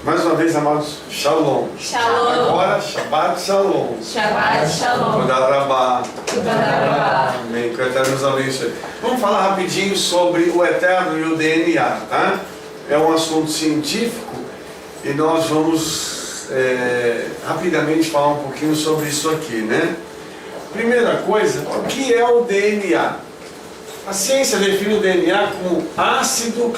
Mais uma vez, amados, Shalom. Shalom. Agora, Shabbat Shalom. Shabbat Shalom. Toda Rabá. Toda Rabá. Amém. Que o Eterno nos abençoe. Vamos falar rapidinho sobre o Eterno e o DNA, tá? É um assunto científico e nós vamos rapidamente falar um pouquinho sobre isso aqui, né? Primeira coisa, o que é o DNA? A ciência define o DNA como ácido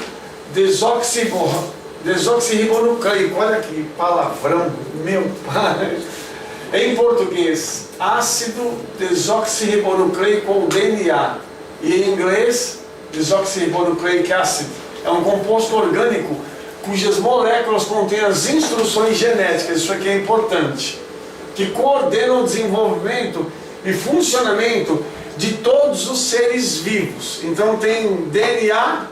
desoxirribonucleico. Olha que palavrão, meu pai! Em português, ácido desoxirribonucleico ou DNA. E em inglês, desoxirribonucleic acid. É um composto orgânico cujas moléculas contêm as instruções genéticas, isso aqui é importante, que coordenam o desenvolvimento e funcionamento de todos os seres vivos. Então tem DNA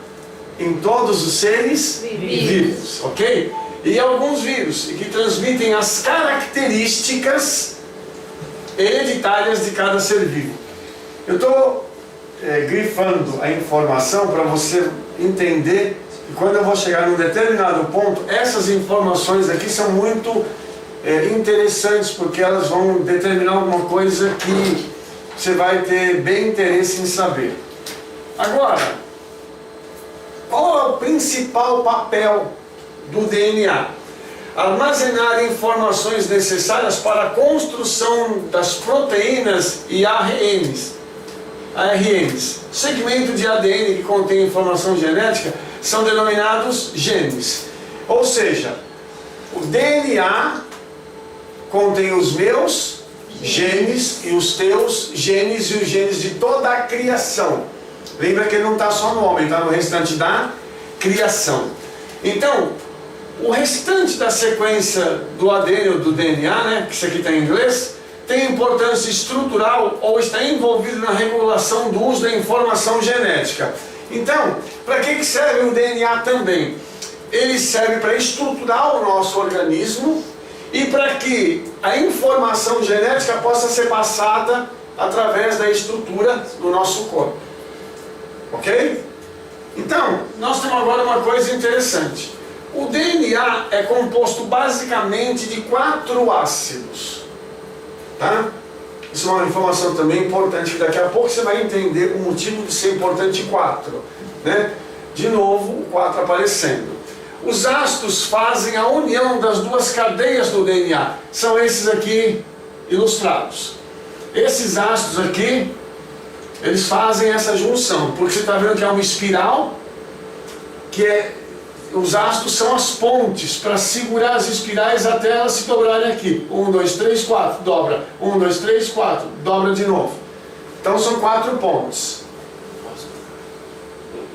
em todos os seres vivos, ok? E alguns vírus que transmitem as características hereditárias de cada ser vivo. Eu estou grifando a informação para você entender que quando eu vou chegar num determinado ponto, essas informações aqui são muito interessantes, porque elas vão determinar alguma coisa que você vai ter bem interesse em saber. Agora, qual é o principal papel do DNA? Armazenar informações necessárias para a construção das proteínas e ARNs. Segmento de ADN que contém informação genética são denominados genes. Ou seja, o DNA contém os meus genes e os teus genes e os genes de toda a criação. Lembra que ele não está só no homem, está no restante da criação. Então, o restante da sequência do ADN ou do DNA, né, que isso aqui está em inglês, tem importância estrutural ou está envolvido na regulação do uso da informação genética. Então, para que serve o DNA também? Ele serve para estruturar o nosso organismo e para que a informação genética possa ser passada através da estrutura do nosso corpo. Ok? Então, nós temos agora uma coisa interessante. O DNA é composto basicamente de 4 ácidos. Tá? Isso é uma informação também importante, que daqui a pouco você vai entender o motivo de ser importante 4. Né? De novo, o 4 aparecendo. Os ácidos fazem a união das duas cadeias do DNA. São esses aqui ilustrados. Esses ácidos aqui, eles fazem essa junção, porque você está vendo que é uma espiral, os ácidos são as pontes para segurar as espirais até elas se dobrarem aqui. 1, 2, 3, 4, dobra. 1, 2, 3, 4, dobra de novo. Então são 4 pontes.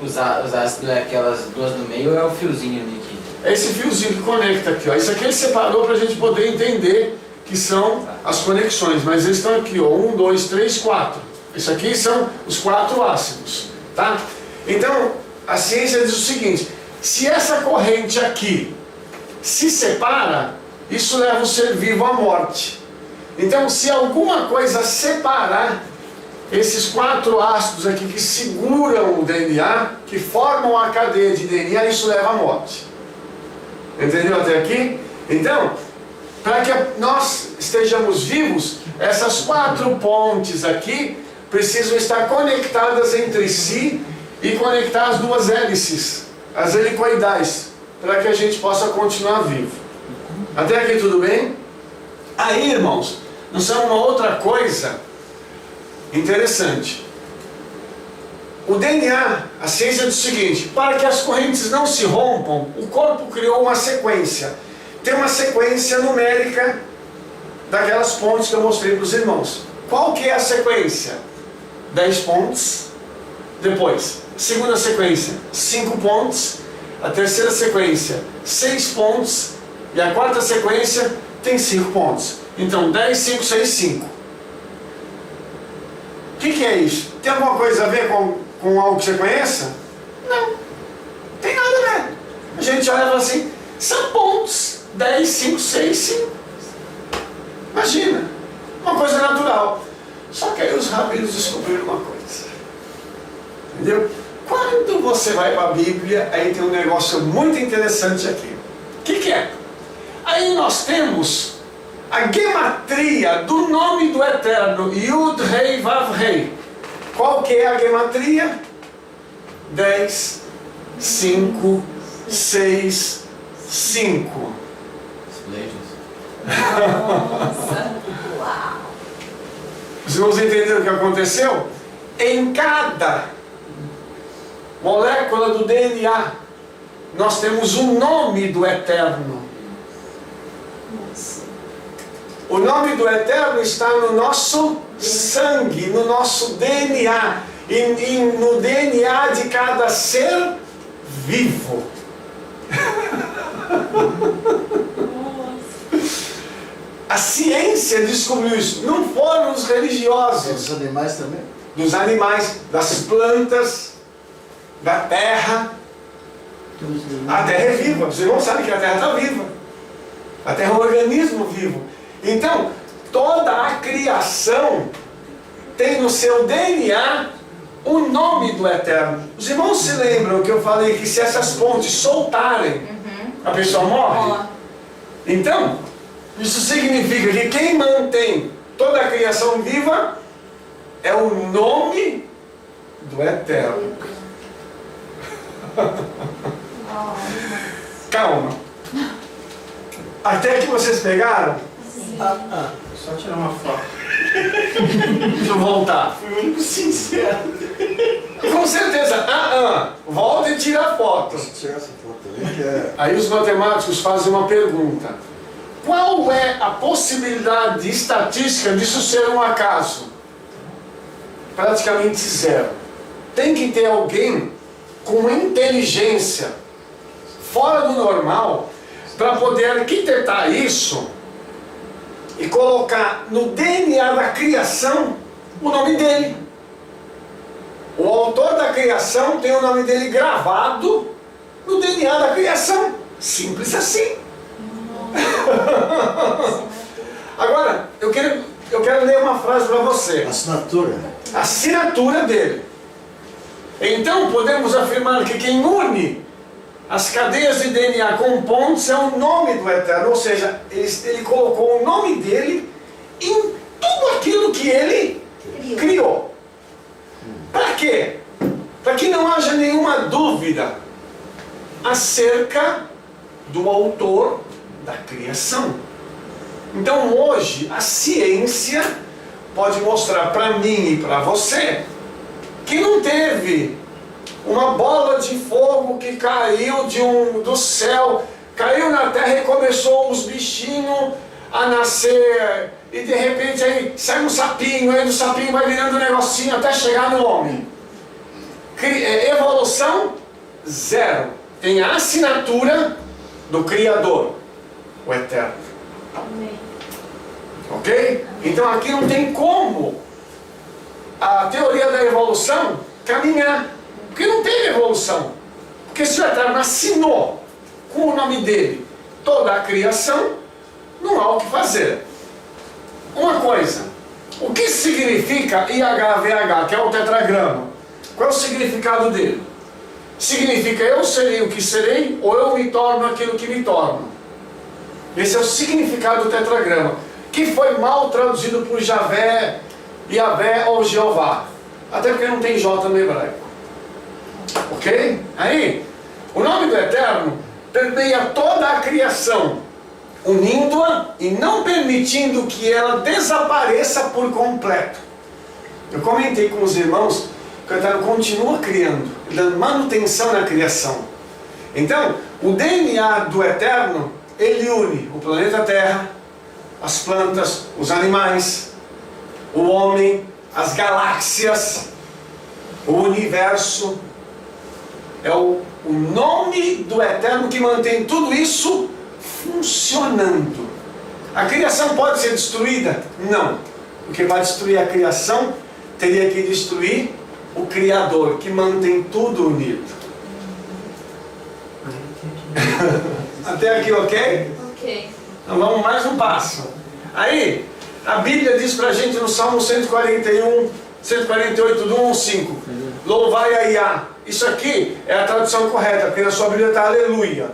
Os ácidos é aquelas duas no meio ou é o fiozinho ali aqui? É esse fiozinho que conecta aqui, ó. Isso aqui ele separou para a gente poder entender que são as conexões, mas eles estão aqui, ó. 1, 2, 3, 4. Isso aqui são os 4 ácidos, tá? Então, a ciência diz o seguinte: se essa corrente aqui se separa, isso leva o ser vivo à morte. Então, se alguma coisa separar esses 4 ácidos aqui que seguram o DNA, que formam a cadeia de DNA, isso leva à morte. Entendeu até aqui? Então, para que nós estejamos vivos, essas 4 pontes aqui precisam estar conectadas entre si e conectar as duas hélices, as helicoidais, para que a gente possa continuar vivo. Até aqui tudo bem? Aí, irmãos, nós temos uma outra coisa interessante. O DNA, a ciência diz o seguinte: para que as correntes não se rompam, o corpo criou uma sequência. Tem uma sequência numérica daquelas pontes que eu mostrei para os irmãos. Qual que é a sequência? 10 pontes. Depois, segunda sequência, 5 pontes. A terceira sequência, 6 pontes. E a quarta sequência tem 5 pontes. Então, 10, 5, 6, 5. O que é isso? Tem alguma coisa a ver com algo que você conheça? Não. Tem nada a ver. A gente olha e fala assim: são pontos. 10, 5, 6, 5. Imagina. Uma coisa natural. Só que aí os rabinos descobriram uma coisa. Entendeu? Quando você vai para a Bíblia, aí tem um negócio muito interessante aqui. O que é? Aí nós temos a gematria do nome do Eterno, Yud Rei Vav Rei. Qual que é a gematria? 10, 5, 6, 5. Nossa. Uau. Os irmãos entenderam o que aconteceu? Em cada molécula do DNA, nós temos o nome do Eterno. O nome do Eterno está no nosso sangue, no nosso DNA, e no DNA de cada ser vivo. A ciência descobriu isso, não foram os religiosos. Os animais também? Dos animais, das plantas, da terra. A terra é viva, os irmãos sabem que a terra está viva. A terra é um organismo vivo. Então, toda a criação tem no seu DNA o nome do Eterno. Os irmãos se lembram que eu falei que se essas pontes soltarem, a pessoa morre? Então, isso significa que quem mantém toda a criação viva é o nome do Eterno. Calma. Até que vocês pegaram? Só tirar uma foto. Deixa eu voltar. Fui o único sincero. Com certeza. Volta e tira a foto. Posso tirar essa foto também, que é... Aí os matemáticos fazem uma pergunta. Qual é a possibilidade estatística disso ser um acaso? Praticamente zero. Tem que ter alguém com inteligência fora do normal para poder arquitetar isso e colocar no DNA da criação o nome dele. O autor da criação tem o nome dele gravado no DNA da criação. Simples assim. Agora, eu quero ler uma frase para você. Assinatura. A assinatura dele. Então podemos afirmar que quem une as cadeias de DNA com pontes é o nome do Eterno, ou seja, ele colocou o nome dele em tudo aquilo que ele criou. Para quê? Para que não haja nenhuma dúvida acerca do autor da criação. Então hoje a ciência pode mostrar para mim e para você que não teve uma bola de fogo que caiu do céu, caiu na terra e começou os bichinhos a nascer, e de repente aí sai um sapinho, aí do sapinho vai virando um negocinho até chegar no homem. Evolução zero. Tem a assinatura do Criador, o Eterno. Amém. Ok? Então aqui não tem como a teoria da evolução caminhar. Porque não tem evolução. Porque se o Eterno assinou com o nome dele toda a criação, não há o que fazer. Uma coisa, o que significa IHVH, que é o tetragrama? Qual é o significado dele? Significa eu serei o que serei, ou eu me torno aquilo que me torno. Esse é o significado do tetragrama, que foi mal traduzido por Javé, Yahvé ou Jeová. Até porque não tem J no hebraico. Ok? Aí, o nome do Eterno permeia toda a criação, unindo-a e não permitindo que ela desapareça por completo. Eu comentei com os irmãos que o Eterno continua criando, dando manutenção na criação. Então, o DNA do Eterno, ele une o planeta Terra, as plantas, os animais, o homem, as galáxias, o universo. É o nome do Eterno que mantém tudo isso funcionando. A criação pode ser destruída? Não. Porque para destruir a criação, teria que destruir o Criador, que mantém tudo unido. Até aqui, ok? Ok. Então vamos mais um passo. Aí, a Bíblia diz pra gente no Salmo 141, 148, do 1 ao 5. Louvai a Iá. Isso aqui é a tradução correta, porque na sua Bíblia está aleluia.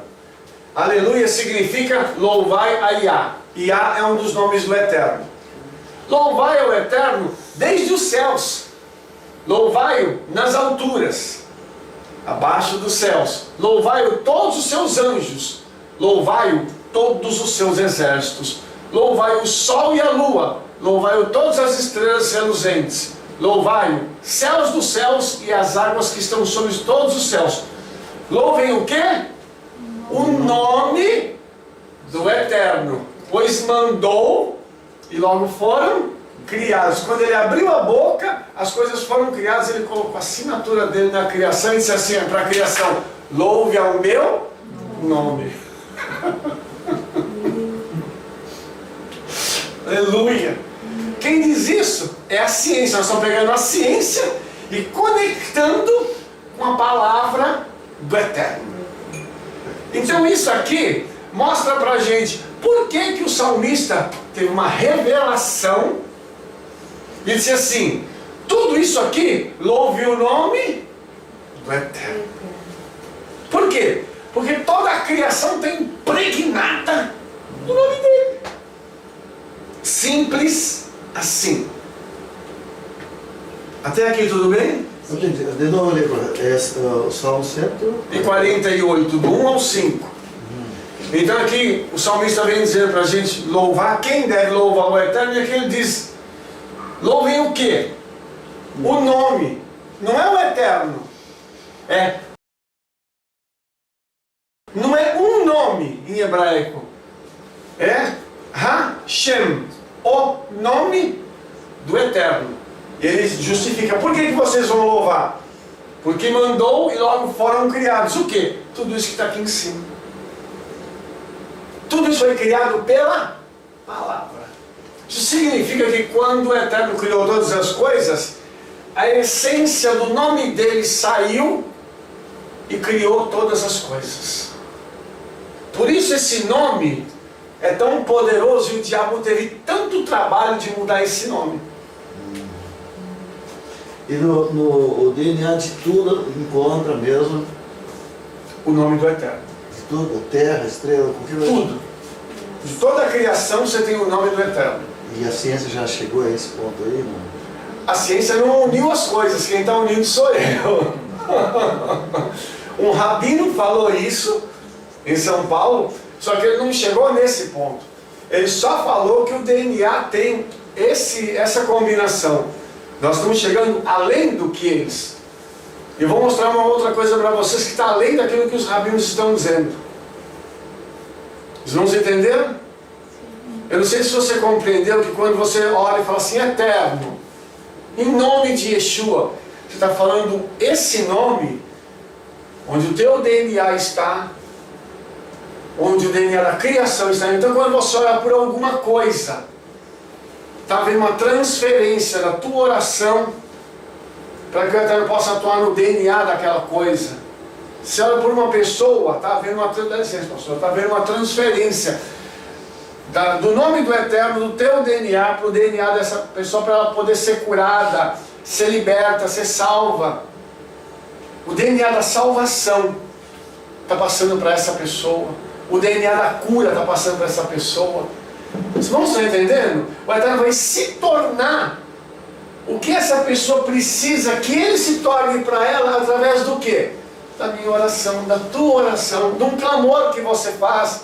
Aleluia significa louvai a Iá. Iá é um dos nomes do Eterno. Louvai ao Eterno desde os céus. Louvai-o nas alturas, abaixo dos céus. Louvai-o todos os seus anjos. Louvai-o todos os seus exércitos. Louvai o sol e a lua. Louvai-o todas as estrelas reluzentes. Louvai-o céus dos céus e as águas que estão sobre todos os céus. Louvem o quê? O nome do Eterno, pois mandou e logo foram criados. Quando ele abriu a boca, as coisas foram criadas. Ele colocou a assinatura dele na criação e disse assim para a criação: louve ao meu nome. Aleluia. Quem diz isso é a ciência. Nós estamos pegando a ciência e conectando com a palavra do Eterno. Então isso aqui mostra pra gente por que o salmista teve uma revelação e disse assim: tudo isso aqui louve o nome do Eterno. Por quê? Porque toda a criação está impregnada do nome dele. Simples assim. Até aqui tudo bem? De novo, o Salmo 148, do 1 ao 5. Então aqui o salmista vem dizer para a gente louvar. Quem deve louvar o Eterno? E aqui ele diz: louvem o quê? O nome. Não é o Eterno. Não é um nome em hebraico. É Hashem, o nome do Eterno. E ele justifica: por que vocês vão louvar? Porque mandou e logo foram criados. O quê? Tudo isso que está aqui em cima. Tudo isso foi criado pela palavra. Isso significa que quando o Eterno criou todas as coisas, a essência do nome dele saiu e criou todas as coisas. Por isso esse nome é tão poderoso e o diabo teve tanto trabalho de mudar esse nome. E no DNA de tudo encontra mesmo O nome do Eterno. de tudo, terra, estrela, qualquer coisa. Tudo. De toda a criação você tem o nome do Eterno. E a ciência já chegou a esse ponto aí, não? A ciência não uniu as coisas, quem está unindo sou eu. Um rabino falou isso em São Paulo, só que ele não chegou nesse ponto. Ele só falou que o DNA tem essa combinação. Nós estamos chegando além do que eles. Eu vou mostrar uma outra coisa para vocês que está além daquilo que os rabinos estão dizendo. Os irmãos entenderam? Eu não sei se você compreendeu que quando você ora e fala assim, Eterno, em nome de Yeshua, você está falando esse nome, onde o teu DNA está, onde o DNA da criação está. Então quando você ora por alguma coisa, está havendo uma transferência da tua oração para que o Eterno possa atuar no DNA daquela coisa. Se ora por uma pessoa, está havendo uma transferência do nome do Eterno, do teu DNA, para o DNA dessa pessoa, para ela poder ser curada, ser liberta, ser salva. O DNA da salvação está passando para essa pessoa. O DNA da cura está passando para essa pessoa. Os irmãos estão entendendo? O Eterno vai se tornar o que essa pessoa precisa que Ele se torne para ela através do quê? Da minha oração, da tua oração, de um clamor que você faz.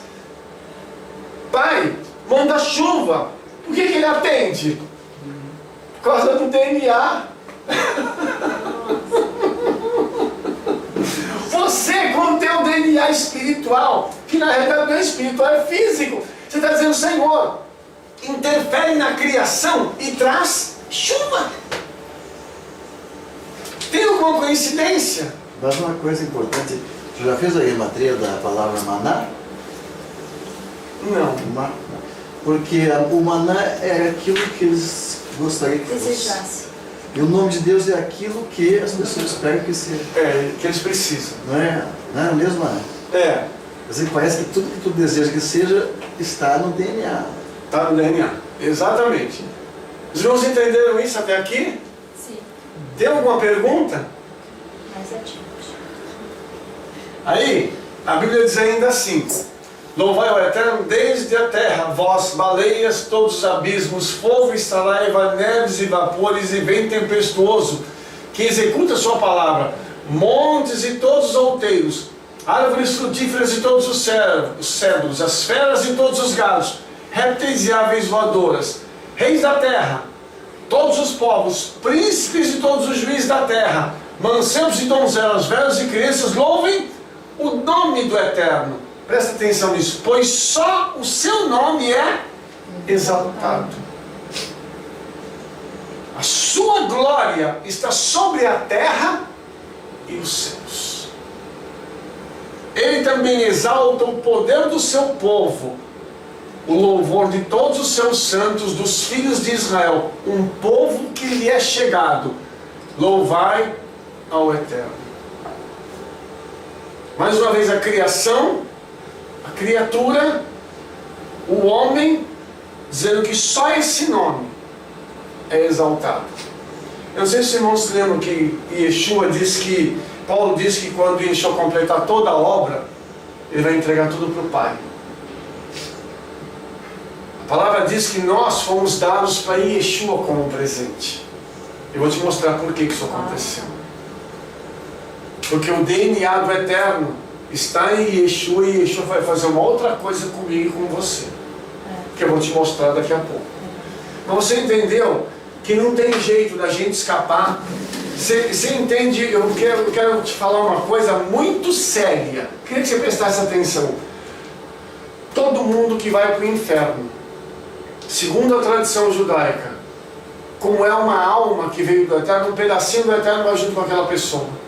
Pai, manda chuva. Por que Ele atende? Por causa do DNA. Você, com o teu DNA espiritual, que na realidade não é espiritual, é físico, você está dizendo, Senhor, interfere na criação e traz chuva. Tem alguma coincidência? Mas uma coisa importante, você já fez a gematria da palavra maná? Não. Porque o maná é aquilo que eles gostariam que fosse. Desejasse. E o nome de Deus é aquilo que as pessoas esperam que seja. Que eles precisam. Não é mesmo, maná? Assim, parece que tudo que tu deseja que seja está no DNA. Está no DNA. Exatamente. Os irmãos entenderam isso até aqui? Sim. Tem alguma pergunta? Mais ativo. Aí, a Bíblia diz ainda assim, Louvai ao Eterno desde a terra, vós, baleias, todos os abismos, fogo estalaiva, neves e vapores e vento tempestuoso, que executa a sua palavra, montes e todos os outeiros, árvores frutíferas e todos os cedros, as feras e todos os galos, répteis e aves voadoras, reis da terra, todos os povos, príncipes e todos os juízes da terra, mancebos e donzelas, velhos e crianças, louvem o nome do Eterno. Presta atenção nisso, pois só o seu nome é exaltado. A sua glória está sobre a terra e os céus. Ele também exalta o poder do seu povo, o louvor de todos os seus santos, dos filhos de Israel, um povo que lhe é chegado. Louvai ao Eterno. Mais uma vez a criação, a criatura, o homem, dizendo que só esse nome é exaltado. Eu não sei se os irmãos se lembram que Yeshua diz que, Paulo diz que quando Yeshua completar toda a obra, ele vai entregar tudo para o Pai. A palavra diz que nós fomos dados para Yeshua como presente. Eu vou te mostrar por que isso aconteceu. Porque o DNA do Eterno está em Yeshua e Yeshua vai fazer uma outra coisa comigo e com você. Que eu vou te mostrar daqui a pouco. Mas você entendeu que não tem jeito da gente escapar? Você entende? Eu quero te falar uma coisa muito séria. Queria que você prestasse atenção. Todo mundo que vai para o inferno, segundo a tradição judaica, como é uma alma que veio do Eterno, um pedacinho do Eterno vai junto com aquela pessoa.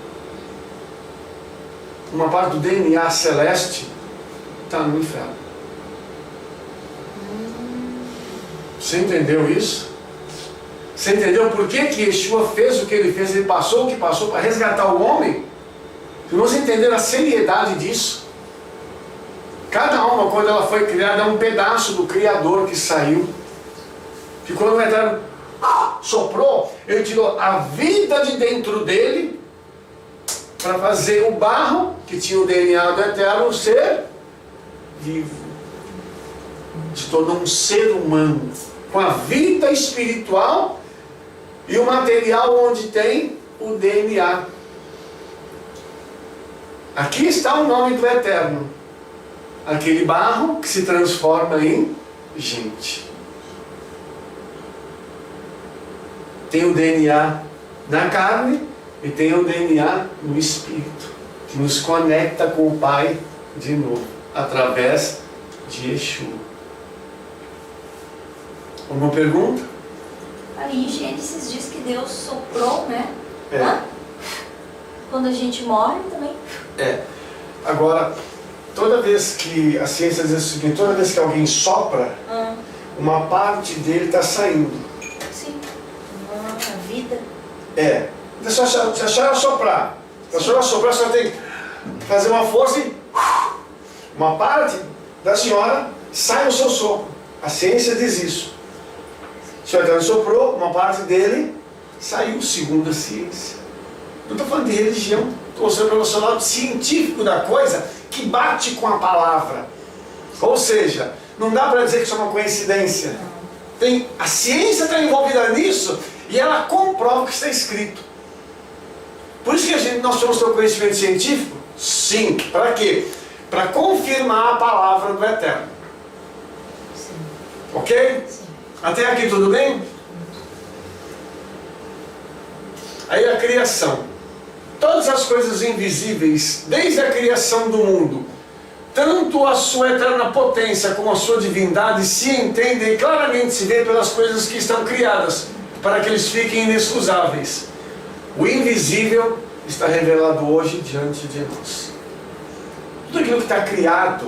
Uma parte do DNA celeste está no inferno. Você entendeu isso? Você entendeu por que Yeshua fez o que ele fez? Ele passou o que passou para resgatar o homem? Vamos entender a seriedade disso. Cada alma, quando ela foi criada, é um pedaço do Criador que saiu. Que quando o Eterno soprou, ele tirou a vida de dentro dele para fazer o barro, que tinha o DNA do Eterno, ser vivo. Se tornou um ser humano com a vida espiritual e o material onde tem o DNA. Aqui está o nome do Eterno. Aquele barro que se transforma em gente. Tem o DNA na carne e tem o DNA no espírito, que nos conecta com o Pai de novo, através de Yeshua. Alguma pergunta? Ali em Gênesis diz que Deus soprou, né? É. Hã? Quando a gente morre também. É. Agora, toda vez que a ciência diz o seguinte, toda vez que alguém sopra, uma parte dele está saindo. Sim. A vida. É. Se a senhora soprar, se a senhora soprar, a senhora tem que fazer uma força e uma parte da senhora sai no seu sopro. A ciência diz isso. O senhor então soprou, uma parte dele saiu, segundo a ciência. Não estou falando de religião, estou mostrando para você o lado científico da coisa que bate com a palavra. Ou seja, não dá para dizer que isso é uma coincidência. A ciência está envolvida nisso e ela comprova o que está escrito. Por isso que nós temos que ter o conhecimento científico? Sim. Para quê? Para confirmar a palavra do Eterno. Sim. Ok? Sim. Até aqui tudo bem? Aí a criação. Todas as coisas invisíveis, desde a criação do mundo, tanto a sua eterna potência como a sua divindade se entendem e claramente se vê pelas coisas que estão criadas, para que eles fiquem inexcusáveis. O invisível está revelado hoje diante de nós. Tudo aquilo que está criado,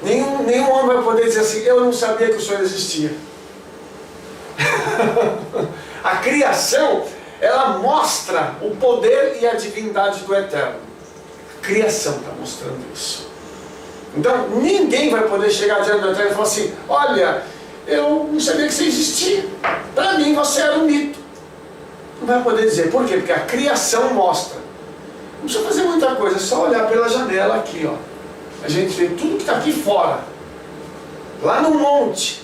nenhum homem vai poder dizer assim, eu não sabia que o Senhor existia. A criação, ela mostra o poder e a divindade do Eterno. A criação está mostrando isso. Então, ninguém vai poder chegar diante do Eterno e falar assim, olha, eu não sabia que você existia. Para mim, você era um mito. Não vai poder dizer. Por quê? Porque a criação mostra. Não precisa fazer muita coisa, é só olhar pela janela aqui, ó. a gente vê tudo que está aqui fora, lá no monte,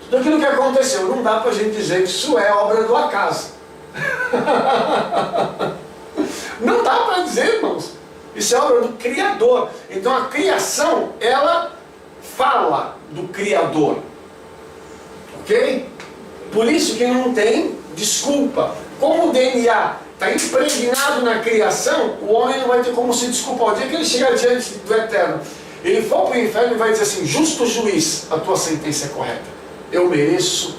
tudo aquilo que aconteceu. Não dá para a gente dizer que isso é obra do acaso. Não dá para dizer, irmãos. Isso é obra do Criador. Então a criação, ela fala do Criador. Ok? Por isso que não tem desculpa. Como o DNA está impregnado na criação, o homem não vai ter como se desculpar. O dia que ele chegar diante do Eterno, ele for para o inferno e vai dizer assim: justo juiz, a tua sentença é correta. Eu mereço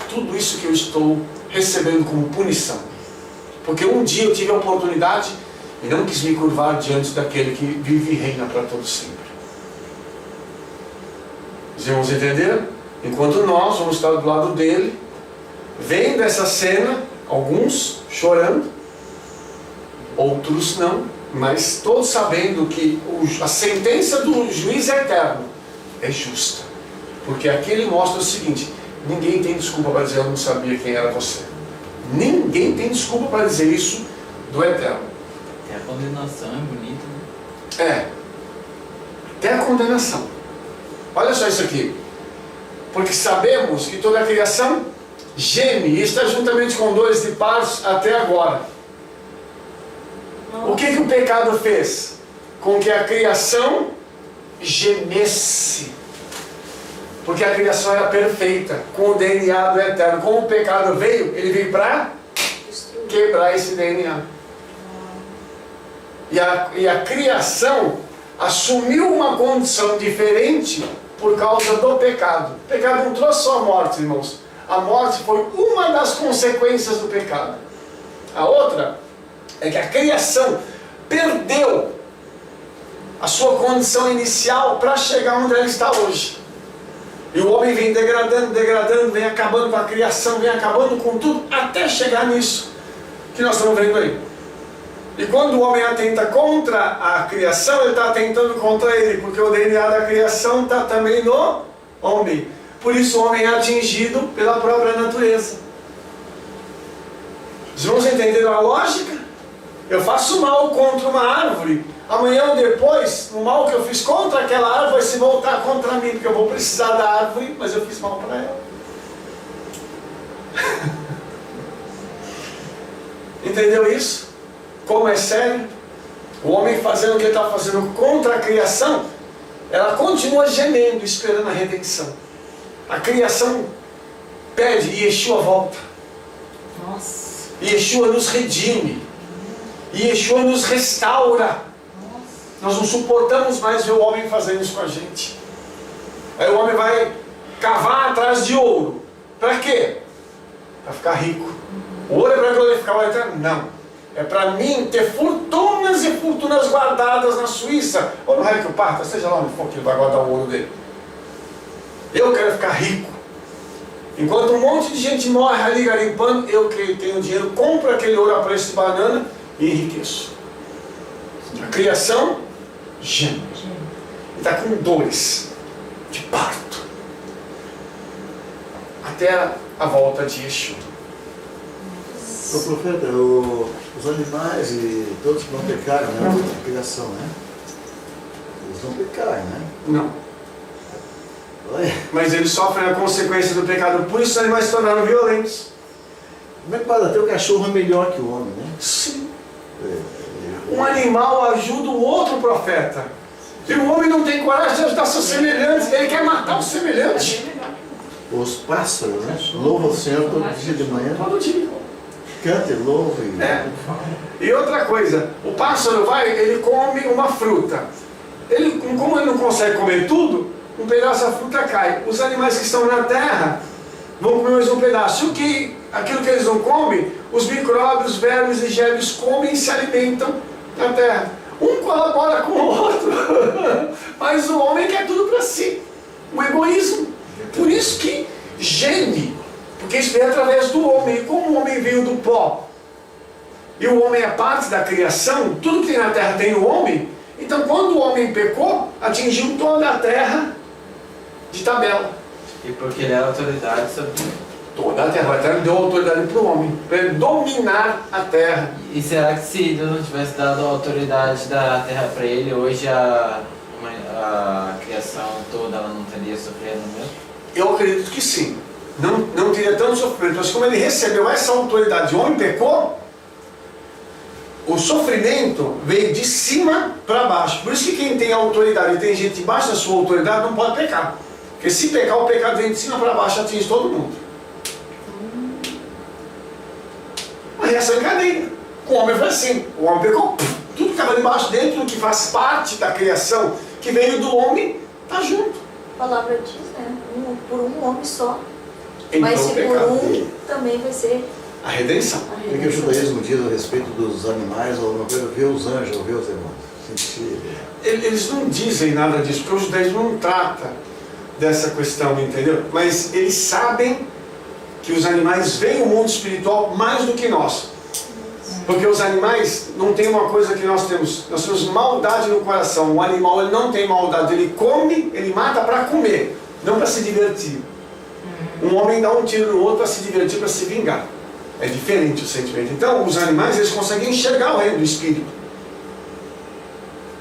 tudo isso que eu estou recebendo como punição. Porque um dia eu tive a oportunidade e não quis me curvar diante daquele que vive e reina para todo sempre. Os irmãos entenderam? Enquanto nós vamos estar do lado dele, vendo essa cena, alguns chorando, outros não, mas todos sabendo que a sentença do juiz eterno é justa. Porque aqui ele mostra o seguinte: ninguém tem desculpa para dizer eu não sabia quem era você. Ninguém tem desculpa para dizer isso do Eterno. Até a condenação é bonita, né? É. Até a condenação. Olha só isso aqui. Porque sabemos que toda a criação geme e está juntamente com dores de partos até agora. O que o pecado fez? Com que a criação gemesse. Porque a criação era perfeita, com o DNA do Eterno. Como o pecado veio, ele veio para quebrar esse DNA. E a criação assumiu uma condição diferente por causa do pecado. O pecado não trouxe só a morte, irmãos. A morte foi uma das consequências do pecado. A outra é que a criação perdeu a sua condição inicial para chegar onde ela está hoje. E o homem vem degradando, degradando, vem acabando com a criação, vem acabando com tudo, até chegar nisso que nós estamos vendo aí. E quando o homem atenta contra a criação, ele está atentando contra ele, porque o DNA da criação está também no homem. Por isso o homem é atingido pela própria natureza. Os irmãos entenderam a lógica? Eu faço mal contra uma árvore, amanhã ou depois, o mal que eu fiz contra aquela árvore vai se voltar contra mim, porque eu vou precisar da árvore, mas eu fiz mal para ela. Entendeu isso? Como é sério? O homem fazendo o que ele está fazendo contra a criação, ela continua gemendo, esperando a redenção. A criação pede e Yeshua volta. Nossa. E Yeshua nos redime. E Yeshua nos restaura. Nós não suportamos mais ver o homem fazendo isso com a gente. Aí o homem vai cavar atrás de ouro. Para quê? Para ficar rico. O ouro é para glorificar o Eterno? Não. É para mim ter fortunas e fortunas guardadas na Suíça. Ou no Reino que parta, seja lá onde for que ele vai guardar o ouro dele. Eu quero ficar rico. Enquanto um monte de gente morre ali garimpando, eu que tenho dinheiro, compro aquele ouro a preço de banana e enriqueço. A criação geme. E está com dores de parto. Até a volta de Yeshua. O profeta, os animais e todos que não pecaram, né? A criação, né? Eles não pecaram, né? Não. Olha, Mas eles sofrem a consequência do pecado. Por isso os animais se tornaram violentos. como é que pode até o cachorro é melhor que o homem, né? Sim. Um animal ajuda o outro profeta. E o homem não tem coragem de ajudar seus semelhantes. Ele quer matar o semelhante. Os pássaros, né? Louva o Senhor todo dia de manhã. Todo dia. Canta e louva. E outra coisa, o pássaro vai, ele come uma fruta. Como ele não consegue comer tudo, um pedaço da fruta cai. Os animais que estão na terra vão comer mais um pedaço. Aquilo que eles não comem, os micróbios, vermes e germes comem e se alimentam na terra. Um colabora com o outro, mas o homem quer tudo para si. O egoísmo. Por isso que geme, porque isso veio através do homem. E como o homem veio do pó, e o homem é parte da criação, tudo que tem na terra tem o homem. Então quando o homem pecou, atingiu toda a terra de tabela. E porque ele era autoridade sobre Toda a terra. A terra deu autoridade para o homem, para ele dominar a terra. E será que se Deus não tivesse dado a autoridade da terra para ele, hoje a a criação toda ela não estaria sofrendo mesmo? Eu acredito que sim. Não teria tanto sofrimento. Mas como ele recebeu essa autoridade, o homem pecou, o sofrimento veio de cima para baixo. Por isso que quem tem autoridade e tem gente embaixo da sua autoridade não pode pecar. Porque se pecar, o pecado vem de cima para baixo e atinge todo mundo. Uma reação em cadeia. O homem foi assim. O homem pecou, tudo que estava debaixo dele, tudo que faz parte da criação, que veio do homem, está junto. A palavra diz, né? Por um homem só. Então, Mas se por pecado. um, também vai ser A redenção. a O que o redenção. judaísmo diz a respeito dos animais, ou alguma coisa, ver os anjos, ou ver os demônios? Sentir. Eles não dizem nada disso, porque o judaísmo não trata dessa questão, entendeu? Mas eles sabem que os animais veem o mundo espiritual mais do que nós. Porque os animais não têm uma coisa que nós temos. Nós temos maldade no coração. O animal ele não tem maldade, ele come, ele mata para comer, não para se divertir. Um homem dá um tiro no outro para se divertir, para se vingar. É diferente o sentimento. Então, os animais eles conseguem enxergar o reino do espírito.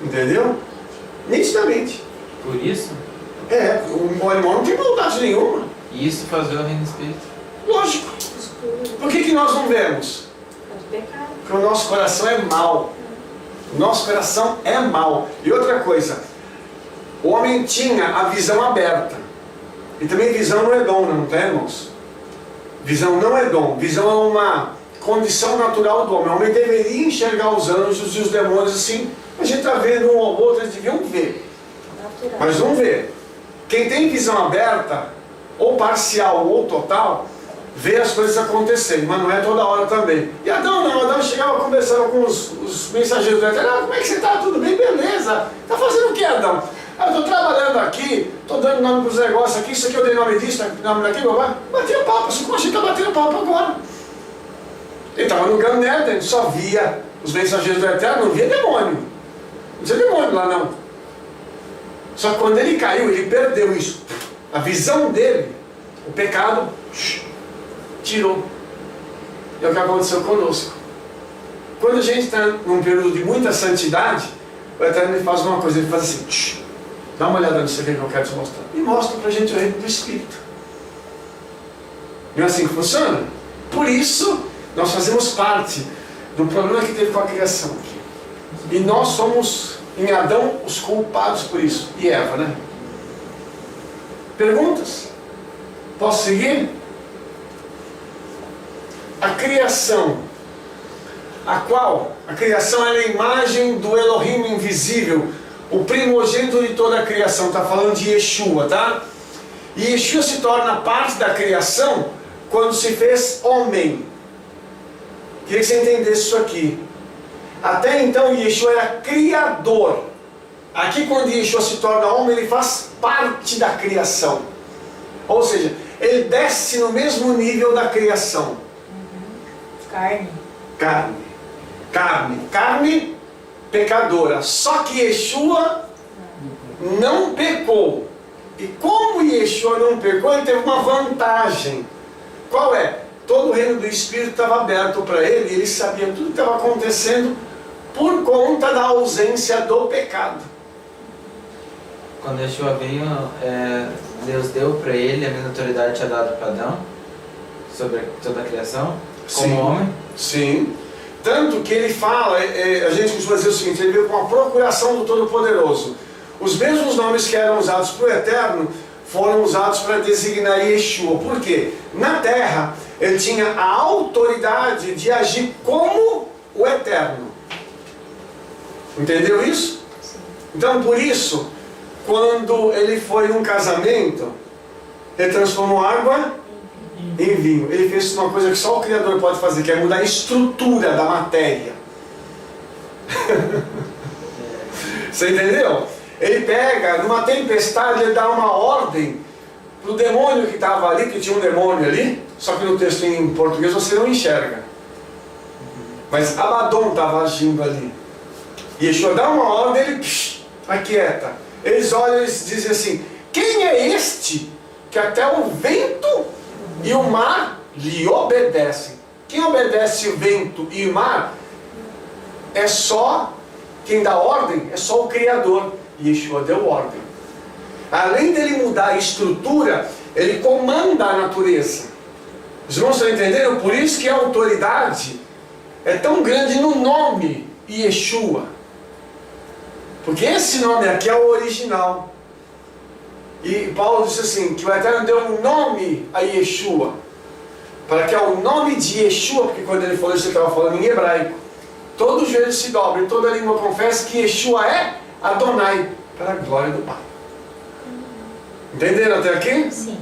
Entendeu? Nitidamente. Por isso? O animal não tem maldade nenhuma. E isso faz ver o reino do Espírito. Lógico. Por que nós não vemos? Pode pecar. Porque o nosso coração é mau. O nosso coração é mau. E outra coisa, o homem tinha a visão aberta. E também visão não é dom, não tá, irmãos? Visão não é dom. Visão é uma condição natural do homem. O homem deveria enxergar os anjos e os demônios assim. A gente está vendo um ou outro, eles deviam ver. Natural. Mas vamos ver. Quem tem visão aberta, ou parcial ou total, vê as coisas acontecerem, mas não é toda hora também. E Adão não, Adão chegava conversando com os mensageiros do Eterno. Como é que você está? Tudo bem? Beleza. Está fazendo o que, Adão? Eu estou trabalhando aqui, estou dando nome para os negócios aqui, isso aqui eu dei nome disso, nome daquilo, batia papo, assim como a gente está batendo papo agora. Ele estava no Gan Eden, só via os mensageiros do Eterno, não via demônio. Não tinha demônio lá não. Só que quando ele caiu, ele perdeu isso. A visão dele, o pecado, tirou. É o que aconteceu conosco. Quando a gente está num período de muita santidade, o Eterno ele faz uma coisa, ele faz assim, dá uma olhada nisso aqui que eu quero te mostrar. E mostra pra gente o reino do Espírito. Não é assim que funciona? Por isso, nós fazemos parte do problema que teve com a criação aqui. E nós somos, em Adão, os culpados por isso. E Eva, né? Perguntas? Posso seguir? A criação, a criação é a imagem do Elohim invisível, o primogênito de toda a criação. Está falando de Yeshua, tá? E Yeshua se torna parte da criação quando se fez homem. Queria que você entendesse isso aqui. Até então Yeshua era criador. Aqui quando Yeshua se torna homem, ele faz parte da criação. Ou seja, ele desce no mesmo nível da criação. Carne pecadora. Só que Yeshua não pecou. E como Yeshua não pecou, ele teve uma vantagem. Qual é? Todo o reino do Espírito estava aberto para ele, e ele sabia tudo que estava acontecendo por conta da ausência do pecado. Quando Yeshua veio, Deus deu para ele a mesma autoridade que tinha dado para Adão sobre toda a criação, como Sim. homem. Sim. Tanto que ele fala, a gente costuma dizer o seguinte, ele veio com a procuração do Todo-Poderoso. Os mesmos nomes que eram usados para o Eterno foram usados para designar Yeshua. Por quê? Na terra, ele tinha a autoridade de agir como o Eterno. Entendeu isso? Sim. Então, por isso, quando ele foi num casamento, ele transformou água em vinho. Ele fez uma coisa que só o Criador pode fazer, que é mudar a estrutura da matéria. Você entendeu? Ele pega, numa tempestade, ele dá uma ordem para o demônio que estava ali, que tinha um demônio ali, só que no texto em português você não enxerga. Mas Abaddon estava agindo ali. E Yeshua dá uma ordem, ele aquieta. Eles olham e dizem assim, quem é este que até o vento e o mar lhe obedecem? Quem obedece o vento e o mar é só, quem dá ordem é só o Criador. Yeshua deu ordem. Além dele mudar a estrutura, ele comanda a natureza. Os irmãos estão entendendo? Por isso que a autoridade é tão grande no nome Yeshua. Porque esse nome aqui é o original. E Paulo disse assim, que o Eterno deu um nome a Yeshua. Para que ao nome de Yeshua, porque quando ele falou isso, ele estava falando em hebraico. Todo joelho se dobra e toda língua confessa que Yeshua é Adonai, para a glória do Pai. Entenderam até aqui? Sim.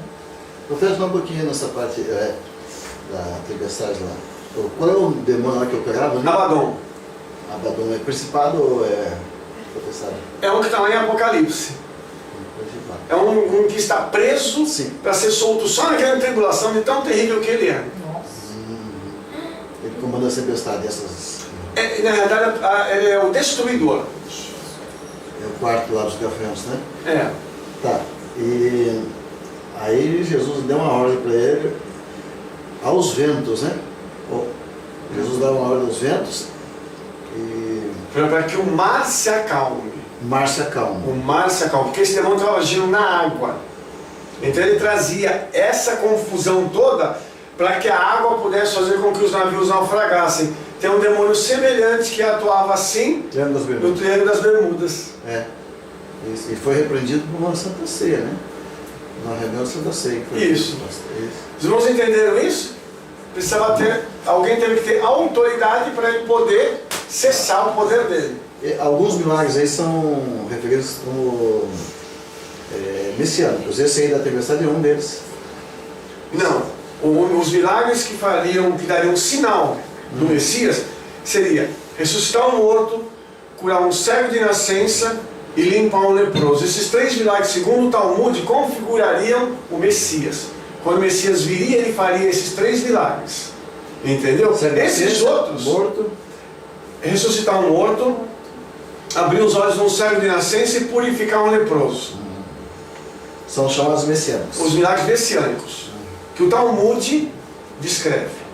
Professor, só um pouquinho nessa parte da tempestade lá. Qual é o demônio lá que operava? Né? Abaddon. Abaddon é principado ou é tempestade? É um que está lá em Apocalipse. Principado. É um que está preso para ser solto só naquela tribulação de tão terrível que ele é. Ele comanda a tempestade, essas... Na verdade, ele é o destruidor. É o quarto lá dos gafanhotos, né? É. Tá. E aí Jesus deu uma ordem para ele aos ventos, né? Jesus dá uma ordem aos ventos e Para que o mar se acalme. o mar se acalma. O mar se acalma. Porque esse demônio estava agindo na água. Então ele trazia essa confusão toda para que a água pudesse fazer com que os navios naufragassem. Tem um demônio semelhante que atuava assim Triângulo das no Bermudas. Triângulo das Bermudas. É. Isso. E foi repreendido por uma Santa Ceia, né? Na reunião da Santa Ceia. Que foi Isso. Os irmãos entenderam isso? Precisava ter, alguém teve que ter autoridade para ele poder cessar o poder dele. E alguns milagres aí são referidos como messiânicos. Esse aí da tempestade é um deles. Não. Os milagres que dariam um sinal do Messias seria ressuscitar um morto, curar um cego de nascença e limpar um leproso. Esses 3 milagres, segundo o Talmud, configurariam o Messias. Quando o Messias viria, ele faria esses 3 milagres. Entendeu? Esses outros, morto, ressuscitar um morto, abrir os olhos de um cego de nascença e purificar um leproso. são chamados messiânicos. Os milagres messiânicos, que o Talmud descreve.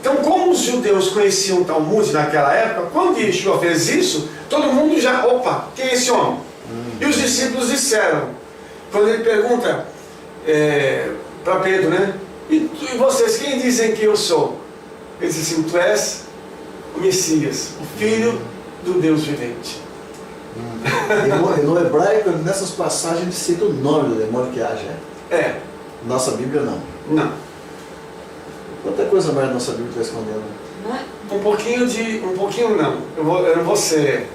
Então, como os judeus conheciam o Talmud naquela época, quando Yeshua fez isso, todo mundo já, opa, quem é esse homem? E os discípulos disseram, quando ele pergunta para Pedro, né? E vocês, quem dizem que eu sou? Ele diz assim, tu és o Messias, o Filho do Deus vivente. E no hebraico, nessas passagens, cita o nome do demônio que age. É. Nossa Bíblia não. Não. Quanta coisa mais nossa Bíblia está escondendo? Um pouquinho não. Eu não vou ser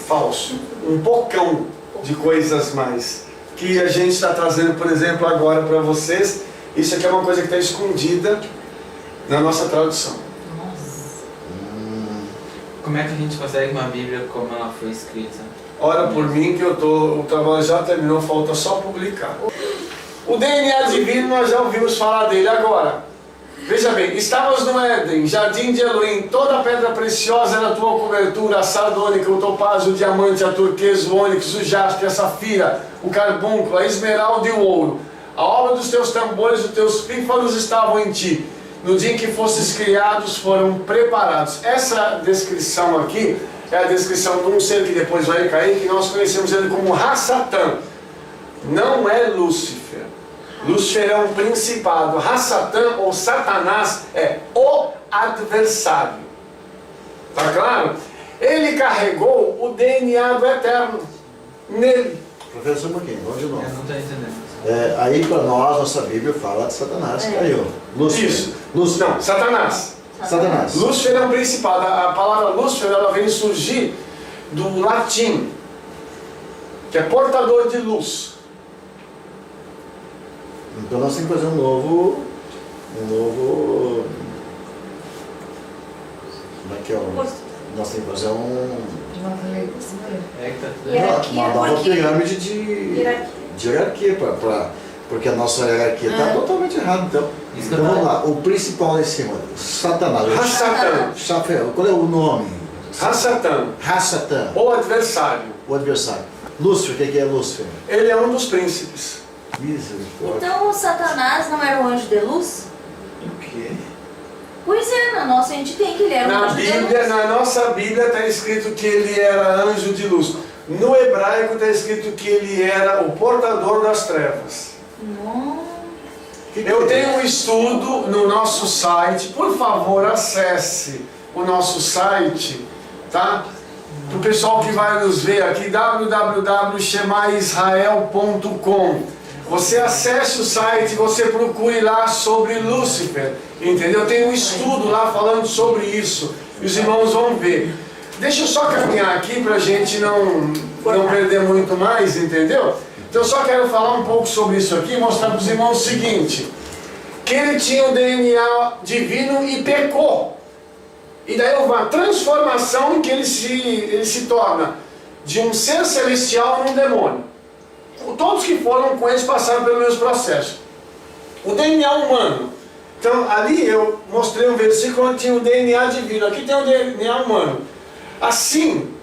falso. Um pocão de coisas mais. Que a gente está trazendo, por exemplo, agora para vocês. Isso aqui é uma coisa que está escondida na nossa tradução. Como é que a gente consegue uma Bíblia como ela foi escrita? Ora por mim que o trabalho já terminou, falta só publicar. O DNA divino nós já ouvimos falar dele agora. Veja bem, estavas no Éden, jardim de Elohim, toda pedra preciosa na tua cobertura, a sardônica, o topázio, o diamante, a turquesa, o ônix, o jaspe, a safira, o carbúnculo, a esmeralda e o ouro. A obra dos teus tambores, os teus pífaros estavam em ti. No dia em que fostes criados, foram preparados. Essa descrição aqui é a descrição de um ser que depois vai cair, que nós conhecemos ele como Hassatan. Não é Lúcifer. Lúcifer é um principado. Hassatan ou Satanás é o adversário. Tá claro? Ele carregou o DNA do Eterno nele. Professor, um pouquinho, vamos de novo. Eu não estou entendendo. Aí para nós, nossa Bíblia fala de Satanás que caiu. Lúcifer. Isso. Lúcifer. Não, Satanás. Satanás. Lúcifer é um principado. A palavra Lúcifer ela vem surgir do latim, que é portador de luz. Então nós temos que fazer um novo. Como é que é o. Nós temos que fazer É que tá tudo Hierarquia, uma nova porque- pirâmide de hierarquia, porque a nossa hierarquia está totalmente errada. Então, Isso que então eu vamos tava- lá, o principal lá em cima, Satanás. Hassatan. Qual é o nome? Hassatan. Hassatan, O adversário. o adversário. Lúcifer, o que é Lúcifer? Ele é um dos príncipes. Misericórdia. Então o Satanás não era o anjo de luz? O quê? Pois é, na nossa a gente tem que ele era um Na anjo de Bíblia, luz. na nossa Bíblia está escrito que ele era anjo de luz. No hebraico está escrito que ele era o portador das trevas. Não. Eu tenho um estudo no nosso site, por favor acesse o nosso site, tá? Para o pessoal que vai nos ver aqui, www.shemaisrael.com. Você acesse o site, você procure lá sobre Lúcifer, entendeu? Eu tenho um estudo lá falando sobre isso, e os irmãos vão ver. Deixa eu só caminhar aqui para a gente não perder muito mais, entendeu? Então eu só quero falar um pouco sobre isso aqui e mostrar para os irmãos o seguinte, que ele tinha o DNA divino e pecou. E daí houve uma transformação em que ele se torna de um ser celestial num demônio. Todos que foram com eles passaram pelo mesmo processo. O DNA humano. Então ali eu mostrei um versículo onde tinha o DNA divino. Aqui tem o DNA humano. Assim,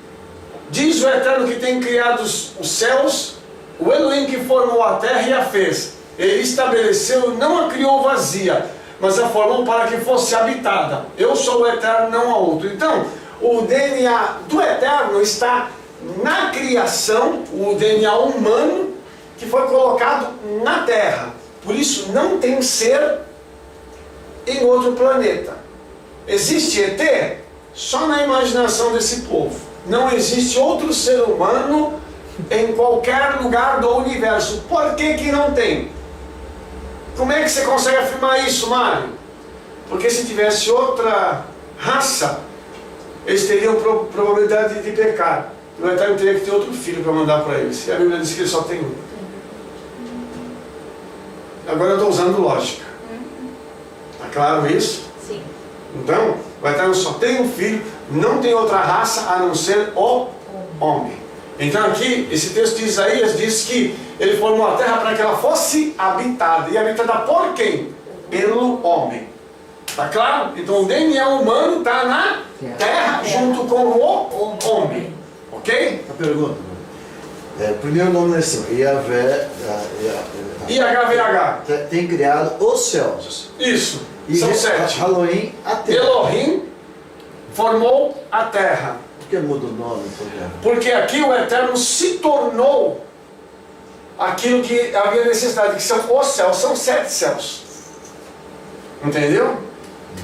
diz o Eterno que tem criado os céus, o Elohim que formou a terra e a fez. Ele estabeleceu, não a criou vazia, mas a formou para que fosse habitada. Eu sou o Eterno, não há outro. Então, o DNA do Eterno está na criação, o DNA humano que foi colocado na terra. Por isso, não tem ser em outro planeta. Existe ET só na imaginação desse povo. Não existe outro ser humano em qualquer lugar do universo. Por que que não tem? Como é que você consegue afirmar isso, Mário? Porque se tivesse outra raça, eles teriam probabilidade de pecar. O Eterno teria que ter outro filho para mandar para eles. E a Bíblia diz que ele só tem um. Agora eu estou usando lógica. Está claro isso? Sim. Então, o Eterno só tem um filho, não tem outra raça a não ser o homem. Então aqui, esse texto de Isaías diz que ele formou a terra para que ela fosse habitada. E habitada por quem? Pelo homem. Está claro? Então o DNA humano está na terra junto com o homem. Ok? A pergunta. Primeiro nome nesse Yahvé, IHVH. tem criado os céus. Isso. E São 7. Elohim, a terra. Elohim formou a terra. Por que muda o nome? Porque aqui o Eterno se tornou aquilo que havia necessidade, que são os céus, são 7 céus. Entendeu?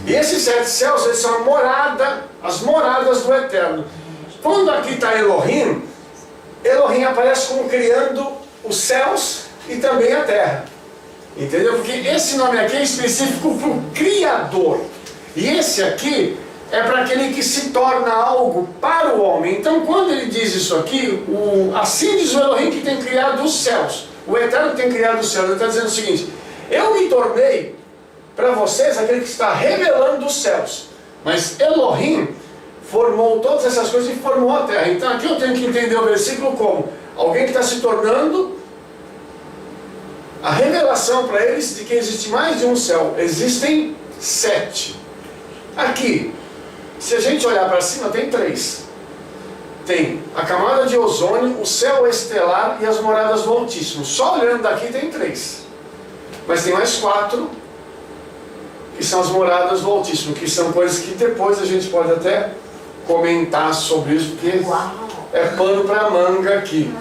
E esses 7 céus, eles são a morada, as moradas do Eterno. Quando aqui está Elohim, Elohim aparece como criando os céus e também a terra. Entendeu? Porque esse nome aqui é específico para o Criador. E esse aqui é para aquele que se torna algo para o homem. Então quando ele diz isso aqui, assim diz o Elohim que tem criado os céus. O Eterno tem criado os céus. Ele está dizendo o seguinte: eu me tornei para vocês aquele que está revelando os céus. Mas Elohim formou todas essas coisas e formou a terra. Então aqui eu tenho que entender o versículo como alguém que está se tornando a revelação para eles de que existe mais de um céu. Existem 7. Aqui, se a gente olhar para cima, tem 3. Tem a camada de ozônio, o céu estelar e as moradas do Altíssimo. Só olhando daqui tem 3. Mas tem mais 4, que são as moradas do Altíssimo, que são coisas que depois a gente pode até comentar sobre isso, porque é pano para manga aqui.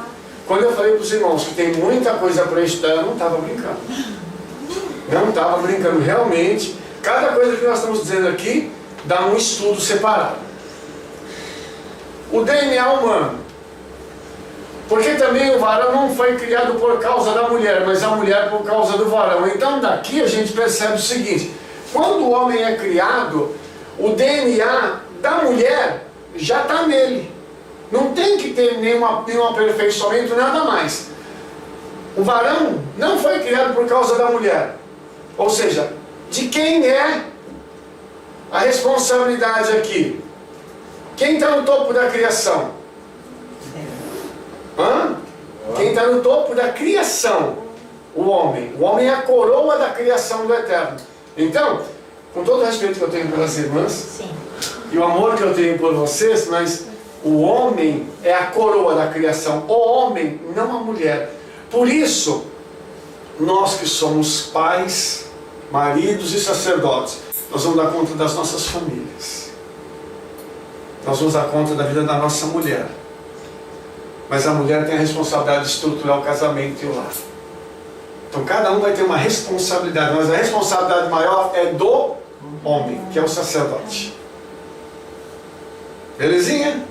Quando eu falei para os irmãos que tem muita coisa para estudar, eu não estava brincando. Não estava brincando, realmente. Cada coisa que nós estamos dizendo aqui dá um estudo separado. O DNA humano. Porque também o varão não foi criado por causa da mulher, mas a mulher por causa do varão. Então daqui a gente percebe o seguinte: quando o homem é criado, o DNA da mulher já está nele. Não tem que ter nenhum aperfeiçoamento, nada mais. O varão não foi criado por causa da mulher. Ou seja, de quem é a responsabilidade aqui? Quem está no topo da criação? Quem está no topo da criação? O homem. O homem é a coroa da criação do Eterno. Então, com todo o respeito que eu tenho pelas irmãs, Sim. e o amor que eu tenho por vocês, mas o homem é a coroa da criação. O homem, não a mulher. Por isso, nós que somos pais, maridos e sacerdotes, nós vamos dar conta das nossas famílias. Nós vamos dar conta da vida da nossa mulher. Mas a mulher tem a responsabilidade de estruturar o casamento e o lar. Então cada um vai ter uma responsabilidade, mas a responsabilidade maior é do homem, que é o sacerdote. Belezinha?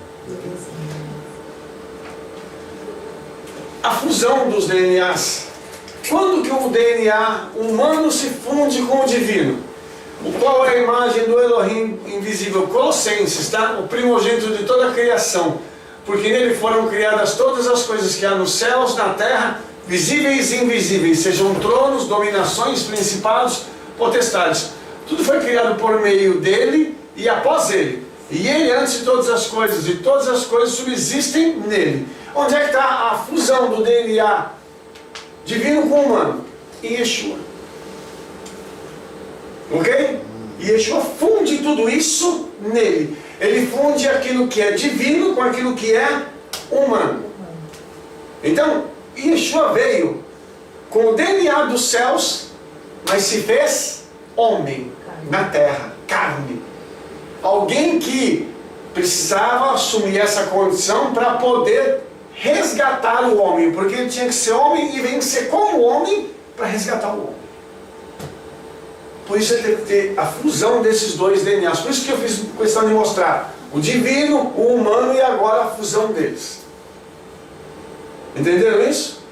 A fusão dos DNAs. Quando que o DNA humano se funde com o divino? Qual é a imagem do Elohim invisível? Colossenses, tá? O primogênito de toda a criação. Porque nele foram criadas todas as coisas que há nos céus, na terra, visíveis e invisíveis, sejam tronos, dominações, principados, potestades. Tudo foi criado por meio dele e após ele. E ele antes de todas as coisas, e todas as coisas subsistem nele. Onde é que está a fusão do DNA divino com humano? Em Yeshua. Ok? E Yeshua funde tudo isso nele. Ele funde aquilo que é divino com aquilo que é humano. Então, Yeshua veio com o DNA dos céus, mas se fez homem na terra, carne. Alguém que precisava assumir essa condição para poder resgatar o homem, porque ele tinha que ser homem e vencer como homem para resgatar o homem. Por isso ele teve que ter a fusão desses dois DNAs. Por isso que eu fiz questão de mostrar o divino, o humano e agora a fusão deles. Entenderam isso?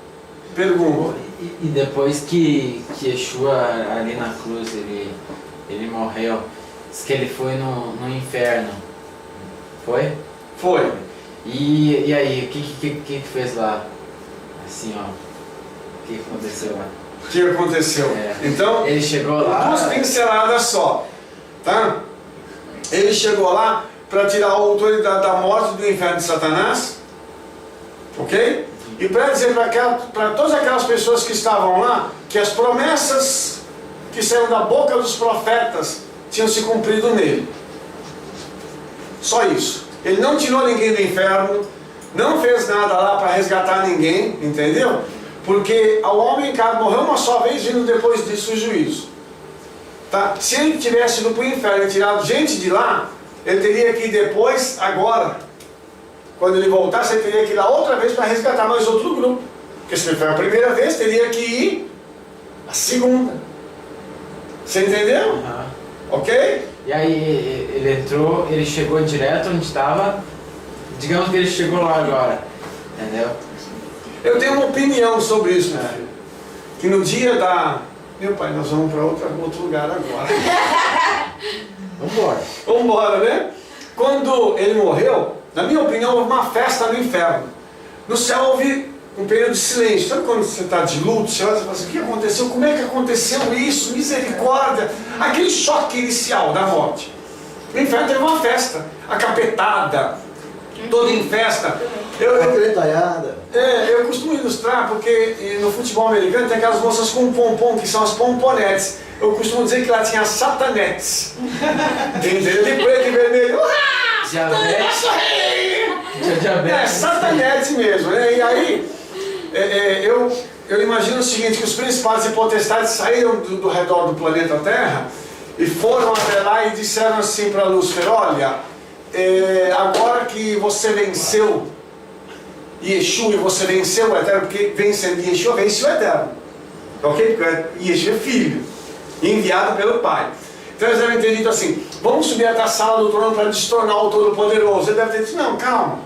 Pergunta. E depois que Yeshua ali na cruz ele morreu, diz que ele foi no inferno. Foi? Foi. E aí, o que fez lá? Assim, ó. O que aconteceu lá? O que aconteceu? Então, ele chegou lá. Duas pinceladas só. Tá? Ele chegou lá para tirar a autoridade da morte do inferno de Satanás. Ok? E para dizer para todas aquelas pessoas que estavam lá que as promessas que saíram da boca dos profetas tinham se cumprido nele. Só isso. Ele não tirou ninguém do inferno, não fez nada lá para resgatar ninguém, entendeu? Porque o homem em carne morreu uma só vez, vindo depois disso o juízo. Tá? Se ele tivesse ido para o inferno e tirado gente de lá, ele teria que ir depois, agora, quando ele voltasse, ele teria que ir lá outra vez para resgatar mais outro grupo. Porque se ele foi a primeira vez, teria que ir a segunda. Você entendeu? Uhum. Ok? E aí ele entrou, ele chegou direto onde estava, digamos que ele chegou lá agora, entendeu? Eu tenho uma opinião sobre isso, meu filho. Que no dia da... Meu pai, nós vamos para outro lugar agora. Vambora. Vambora, né? Quando ele morreu, na minha opinião, houve uma festa no inferno. No céu houve um período de silêncio. Sabe quando você está de luto, você olha e fala assim, o que aconteceu? Como é que aconteceu isso? Misericórdia! Aquele choque inicial da morte. No inferno teve uma festa, acapetada, toda em festa. Eu costumo ilustrar porque no futebol americano tem aquelas moças com pompom, que são as pomponetes. Eu costumo dizer que lá tinha satanetes. Entendeu? De preto e vermelho. Diabetes. É, satanetes mesmo, né? E aí, eu imagino o seguinte, que os principados e potestades saíram do redor do planeta Terra e foram até lá e disseram assim para Lúcifer, olha, agora que você venceu Yeshua e você venceu o Eterno, porque vencendo Yeshua, vence o Eterno. Ok? Porque Yeshua é filho, enviado pelo Pai. Então eles devem ter dito assim, vamos subir até a sala do trono para destornar o Todo-Poderoso. Ele deve ter dito, não, calma,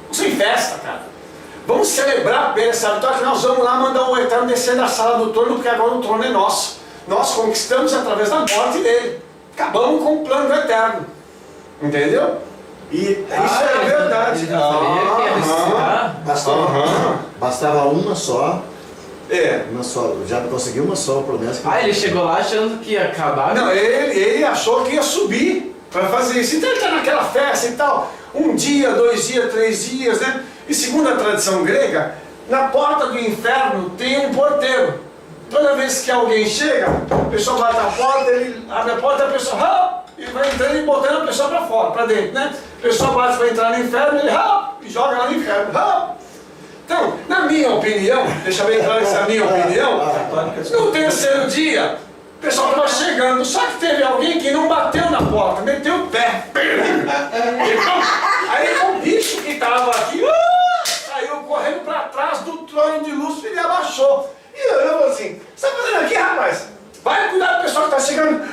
vamos sem festa, cara. Vamos celebrar bem essa vitória, que nós vamos lá mandar o Eterno descer da sala do trono, porque agora o trono é nosso. Nós conquistamos através da morte dele. Acabamos com o plano do Eterno. Entendeu? E isso é verdade. Ele não sabia que ia ressuscitar. Bastava uma só. É. Uma só. Já conseguiu uma só promessa. Ele chegou lá achando que ia acabar. Não, ele achou que ia subir para fazer isso. Então ele está naquela festa e tal. Um dia, 2 dias, 3 dias, né? E segundo a tradição grega, na porta do inferno tem um porteiro. Toda vez que alguém chega, a pessoa bate a porta, ele abre a porta, a pessoa e vai entrando e botando a pessoa para fora, para dentro, né? A pessoa bate para entrar no inferno, ele e joga lá no inferno. Então, na minha opinião, deixa bem claro que essa é a minha opinião, no terceiro dia, o pessoal estava chegando, só que teve alguém que não bateu na porta, meteu o pé. Aí o bicho que estava aqui, saiu correndo para trás do trono de Lúcifer e abaixou. E eu falei assim, o que você está fazendo aqui, rapaz? Vai cuidar do pessoal que está chegando.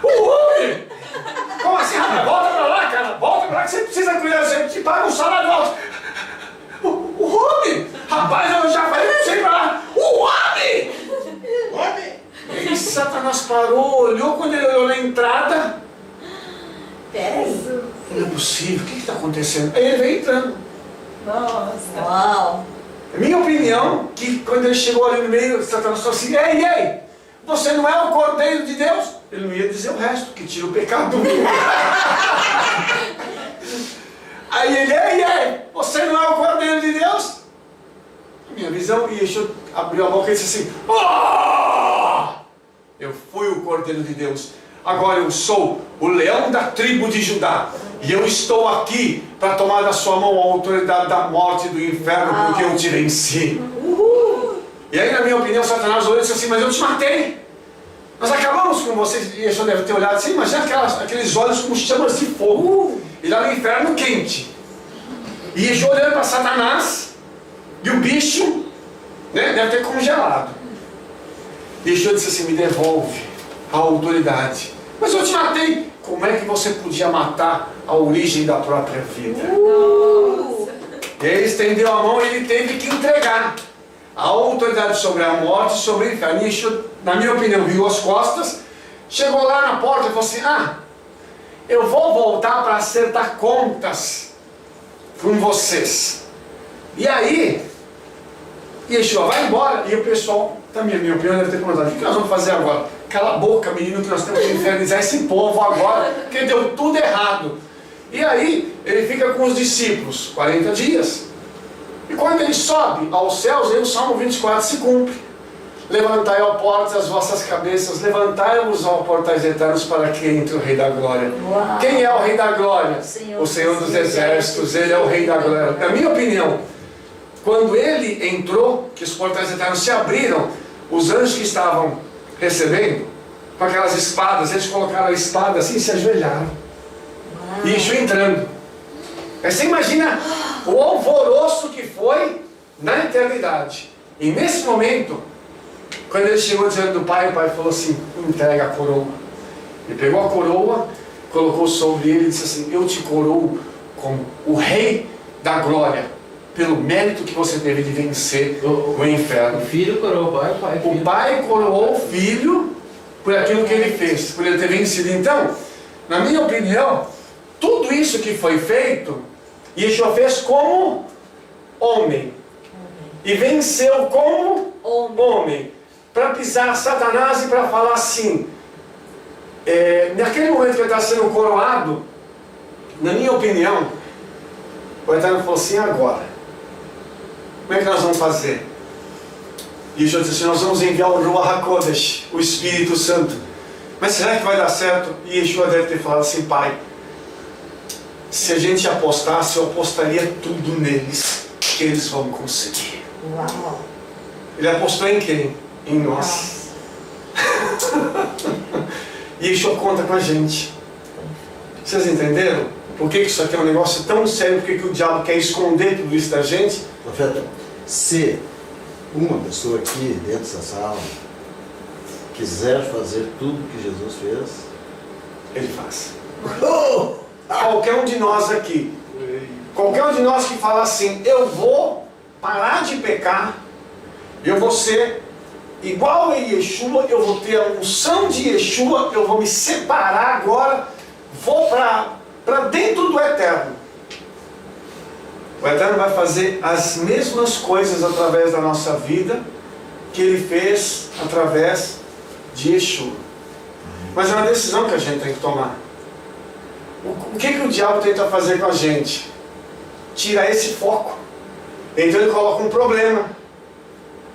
Ui! Como assim, rapaz? Volta para lá, cara. Volta para lá que você precisa cuidar. Você te paga um salário alto. O homem! Rapaz, eu já falei pra você ir pra lá. O homem! O homem! E Satanás parou, olhou, quando ele olhou na entrada. Peraí. Não é possível, o que está acontecendo? Aí ele veio entrando. Nossa. Uau. É minha opinião, que quando ele chegou ali no meio, Satanás falou assim, ei, você não é o Cordeiro de Deus? Ele não ia dizer o resto, que tira o pecado do mundo. Aí ele, ei, você não é o Cordeiro de Deus? A minha visão, e Yeshua abriu a boca e disse assim, oh! Eu fui o Cordeiro de Deus. Agora eu sou o leão da tribo de Judá. E eu estou aqui para tomar da sua mão a autoridade da morte e do inferno, porque eu te venci. E aí, na minha opinião, Satanás olhou e disse assim, mas eu te matei. Nós acabamos com você. E Yeshua deve ter olhado assim, imagina aqueles olhos como chamas de fogo. E lá no inferno quente. E Yeshua olhando para Satanás. E o bicho, né, deve ter congelado. E Yeshua disse assim, me devolve a autoridade. Mas eu te matei. Como é que você podia matar a origem da própria vida? E aí ele estendeu a mão e ele teve que entregar a autoridade sobre a morte e sobre o inferno. E Yeshua, na minha opinião, virou as costas, chegou lá na porta e falou assim, eu vou voltar para acertar contas com vocês. E aí, Yeshua vai embora e o pessoal, também, na minha opinião, deve ter perguntado, o que nós vamos fazer agora? Cala a boca, menino, que nós temos que infernizar esse povo agora, porque deu tudo errado. E aí, ele fica com os discípulos 40 dias. E quando ele sobe aos céus, aí o Salmo 24 se cumpre. Levantai, ó portas, as vossas cabeças, levantai-vos, ó portais eternos, para que entre o Rei da Glória. Uau. Quem é o Rei da Glória? O Senhor dos Exércitos, Ele é o Rei da Glória. Na minha opinião, quando ele entrou, que os portais eternos se abriram, os anjos que estavam recebendo, com aquelas espadas, eles colocaram a espada assim e se ajoelharam. E Yeshua entrando. Aí você imagina o alvoroço que foi na eternidade. E nesse momento, quando ele chegou diante do Pai, o Pai falou assim, entrega a coroa. Ele pegou a coroa, colocou sobre ele e disse assim, eu te coroo como o Rei da Glória, pelo mérito que você teve de vencer o inferno. O filho coroou o pai, O pai coroou o filho por aquilo que ele fez, por ele ter vencido. Então, na minha opinião, tudo isso que foi feito, Yeshua fez como homem. E venceu como homem. Para pisar Satanás e para falar assim, naquele momento que ele está sendo coroado, na minha opinião, o Eterno falou assim, agora, como é que nós vamos fazer? E Yeshua disse assim, nós vamos enviar o Ruach HaKodesh, o Espírito Santo. Mas será que vai dar certo? E Yeshua deve ter falado assim, Pai, se a gente apostasse, eu apostaria tudo neles, que eles vão conseguir. Uau. Ele apostou em quem? Em nós. E Yeshua conta com a gente. Vocês entenderam? Por que isso aqui é um negócio tão sério? Por que o diabo quer esconder tudo isso da gente? Profeta, se uma pessoa aqui dentro dessa sala quiser fazer tudo que Jesus fez, Ele faz. Qualquer um de nós aqui, qualquer um de nós que fala assim, eu vou parar de pecar, eu vou ser igual a Yeshua, eu vou ter a unção de Yeshua, eu vou me separar agora, vou para dentro do Eterno. O Eterno vai fazer as mesmas coisas através da nossa vida que Ele fez através de Yeshua. Mas é uma decisão que a gente tem que tomar. O que o diabo tenta fazer com a gente? Tirar esse foco. Então ele coloca um problema,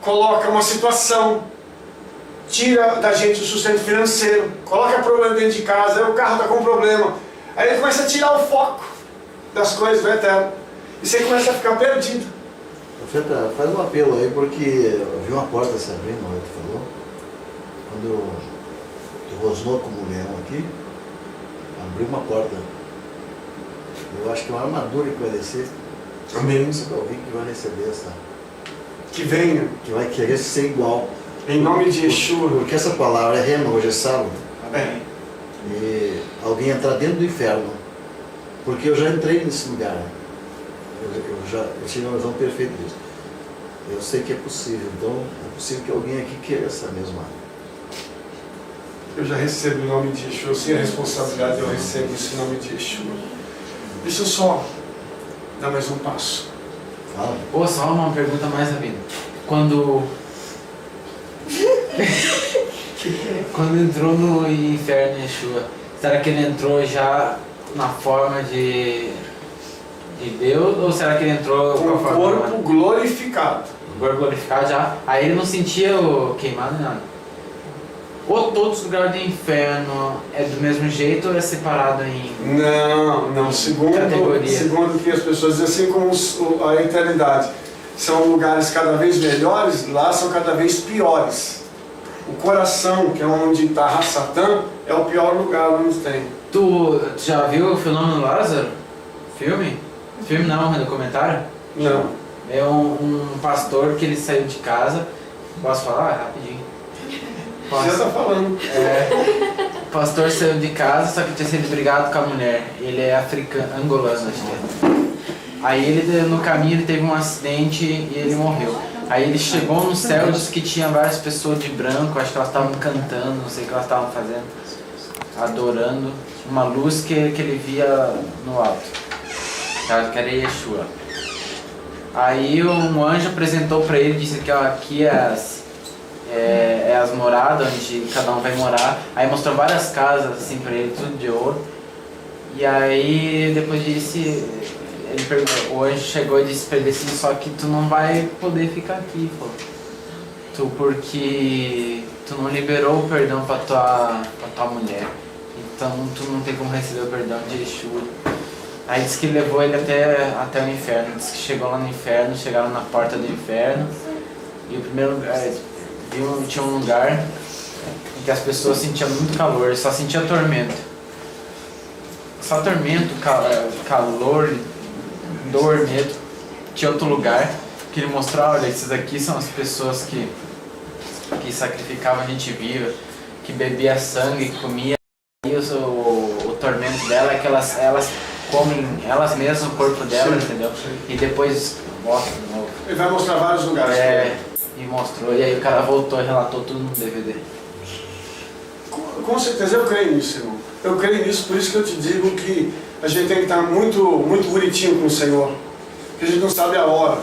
coloca uma situação, tira da gente o sustento financeiro, coloca problema dentro de casa, aí o carro está com problema. Aí ele começa a tirar o foco das coisas do Eterno. E você começa a ficar perdido. Profeta, faz um apelo aí, porque eu vi uma porta se abrindo, como tu falou. Quando tu rosnou como leão aqui, abriu uma porta. Eu acho que é uma armadura que vai descer. Amém. Alguém que vai receber essa, Que venha, que vai querer ser igual. em nome de Yeshua. Porque essa palavra é rema, hoje é sábado. Amém. E alguém entrar dentro do inferno. Porque eu já entrei nesse lugar. Eu tive uma visão perfeita disso. Eu sei que é possível. Então é possível que alguém aqui queira essa mesma. Eu já recebo em nome de Yeshua. Eu sei a responsabilidade, eu recebo isso em nome de Yeshua. Deixa eu só dar mais um passo. Fala. Pô, só uma pergunta mais rápida. Quando entrou no inferno Yeshua, será que ele entrou já na forma de Deus, ou será que ele entrou Com o forma corpo glorificado. glorificado já? Aí ele não sentia o queimado nem nada. Ou todos os lugares do inferno é do mesmo jeito ou é separado em... Não. Segundo que as pessoas dizem, assim como a eternidade são lugares cada vez melhores, lá são cada vez piores. O coração, que é onde está Satã, é o pior lugar onde tem. Tu já viu o Fenômeno Lázaro? Filme? Filme não, é documentário? Não. É um pastor que ele saiu de casa. Posso falar? Rapidinho. Você está falando. O pastor saiu de casa, só que tinha sido brigado com a mulher. Ele é africano, angolano, acho que é. Aí ele, no caminho, ele teve um acidente e ele morreu. Aí ele chegou no céu e disse que tinha várias pessoas de branco, acho que elas estavam cantando, não sei o que elas estavam fazendo, adorando uma luz que ele via no alto, que era Yeshua. Aí um anjo apresentou para ele, disse que ó, aqui é as moradas onde cada um vai morar. Aí mostrou várias casas assim para ele, tudo de ouro. E aí depois disso ele perguntou, o anjo chegou e disse para ele assim, só que tu não vai poder ficar aqui, pô. Porque tu não liberou o perdão pra tua mulher. Então tu não tem como receber o perdão de Yeshua. Aí disse que levou ele até o inferno. Disse que chegou lá no inferno, chegaram na porta do inferno. E o primeiro lugar, tinha um lugar em que as pessoas sentiam muito calor, só sentia tormento. Só tormento, calor, dor, medo. Tinha outro lugar que ele mostrou, olha, esses aqui são as pessoas que sacrificavam gente viva, que bebia sangue, que comia. E o tormento dela é que elas comem elas mesmas o corpo delas, entendeu? E depois mostra de novo. Ele vai mostrar vários lugares. E mostrou, e aí o cara voltou e relatou tudo no DVD. Com certeza eu creio nisso, irmão. Eu creio nisso, por isso que eu te digo que a gente tem que estar muito, muito bonitinho com o Senhor. Porque a gente não sabe a hora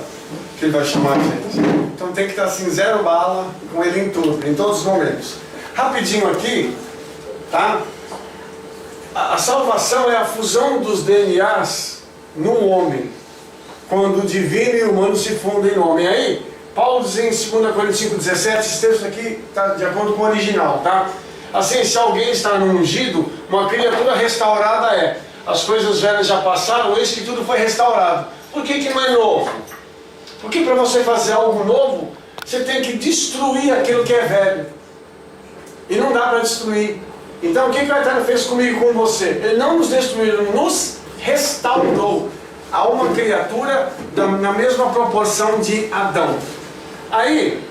que Ele vai chamar a gente. Então tem que estar assim, zero bala com Ele em tudo, em todos os momentos. Rapidinho aqui, tá? A salvação é a fusão dos DNAs no homem. Quando o divino e o humano se fundem no homem. Aí, Paulo diz em 2 Coríntios 5,17, esse texto aqui está de acordo com o original, tá? Assim, se alguém está no ungido, uma criatura restaurada é. As coisas velhas já passaram, eis que tudo foi restaurado. Por que não é novo? Porque para você fazer algo novo, você tem que destruir aquilo que é velho. E não dá para destruir. Então o que o Eterno fez comigo e com você? Ele não nos destruiu, ele nos restaurou a uma criatura na mesma proporção de Adão. Aí,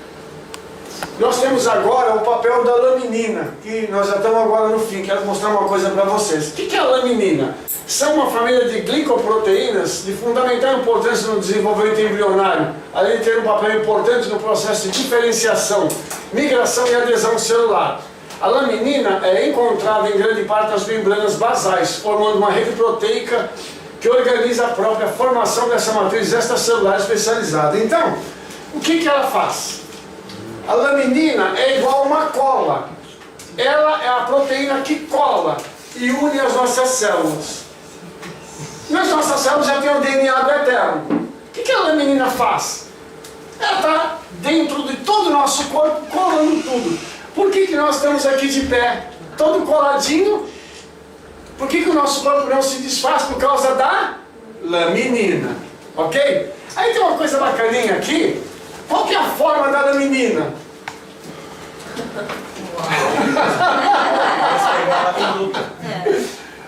nós temos agora o papel da laminina, que nós já estamos agora no fim. Quero mostrar uma coisa para vocês. O que é a laminina? São uma família de glicoproteínas de fundamental importância no desenvolvimento embrionário, além de ter um papel importante no processo de diferenciação, migração e adesão celular. A laminina é encontrada em grande parte nas membranas basais, formando uma rede proteica que organiza a própria formação dessa matriz extracelular especializada. Então, o que ela faz? A laminina é igual a uma cola. Ela é a proteína que cola e une as nossas células. Nas nossas células já tem o DNA do Eterno. O que a laminina faz? Ela está dentro de todo o nosso corpo, colando tudo. Por que nós estamos aqui de pé, todo coladinho? Por que o nosso corpo não se desfaz? Por causa da laminina. Ok? Aí tem uma coisa bacaninha aqui. Qual que é a forma da laminina?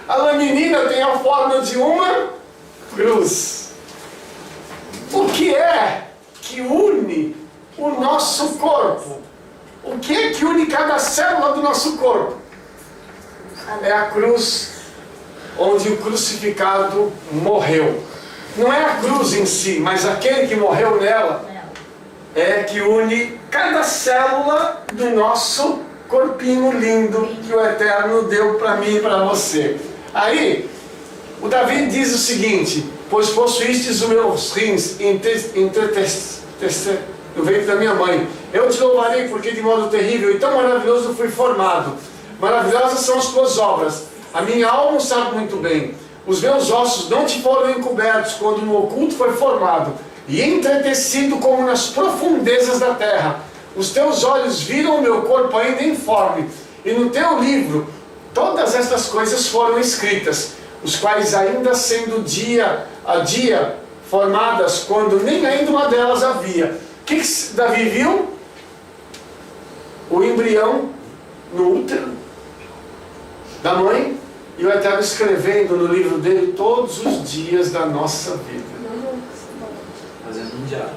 A laminina tem a forma de uma cruz. que une o nosso corpo. O que é que une cada célula do nosso corpo? É a cruz, onde o crucificado morreu. Não é a cruz em si, mas aquele que morreu nela é que une cada célula do nosso corpinho lindo que o Eterno deu para mim e para você. Aí, o Davi diz o seguinte: pois possuístes os meus rins no ventre da minha mãe, eu te louvarei porque de modo terrível e tão maravilhoso fui formado. Maravilhosas são as tuas obras, a minha alma sabe muito bem. Os meus ossos não te foram encobertos quando no oculto foi formado, e entretecido como nas profundezas da terra. Os teus olhos viram o meu corpo ainda informe, e no teu livro todas estas coisas foram escritas, os quais ainda sendo dia a dia formadas, quando nem ainda uma delas havia. O que Davi viu? O embrião no útero da mãe, e o Eterno escrevendo no livro dele todos os dias da nossa vida. Fazendo um diário.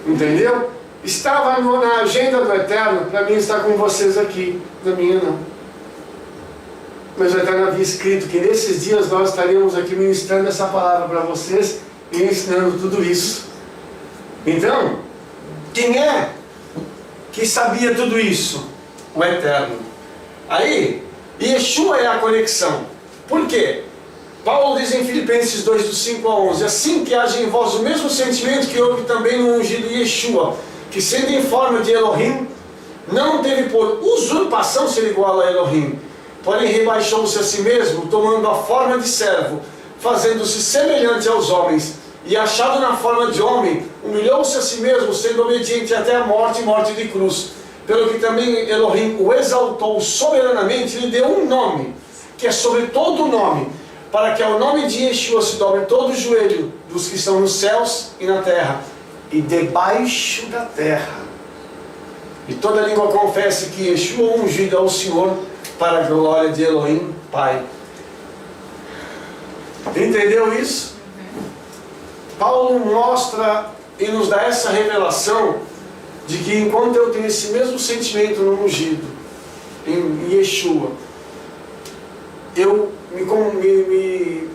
Entendeu? Estava na agenda do Eterno, para mim estar com vocês aqui, na minha não. Mas o Eterno havia escrito que nesses dias nós estaríamos aqui ministrando essa palavra para vocês e ensinando tudo isso. Então, quem é que sabia tudo isso? O Eterno. Aí, Yeshua é a conexão. Por quê? Paulo diz em Filipenses 2, do 5 a 11: assim que haja em vós o mesmo sentimento que houve também no ungido Yeshua, que sendo em forma de Elohim, não teve por usurpação ser igual a Elohim, porém rebaixou-se a si mesmo, tomando a forma de servo, fazendo-se semelhante aos homens, e achado na forma de homem, humilhou-se a si mesmo, sendo obediente até a morte e morte de cruz. Pelo que também Elohim o exaltou soberanamente, lhe deu um nome, que é sobre todo o nome, para que ao nome de Yeshua se dobre todo o joelho dos que estão nos céus e na terra, e debaixo da terra, e toda língua confesse que Yeshua ungido é o Senhor, para a glória de Elohim, Pai. Entendeu isso? Paulo mostra e nos dá essa revelação de que enquanto eu tenho esse mesmo sentimento no ungido, em Yeshua, eu me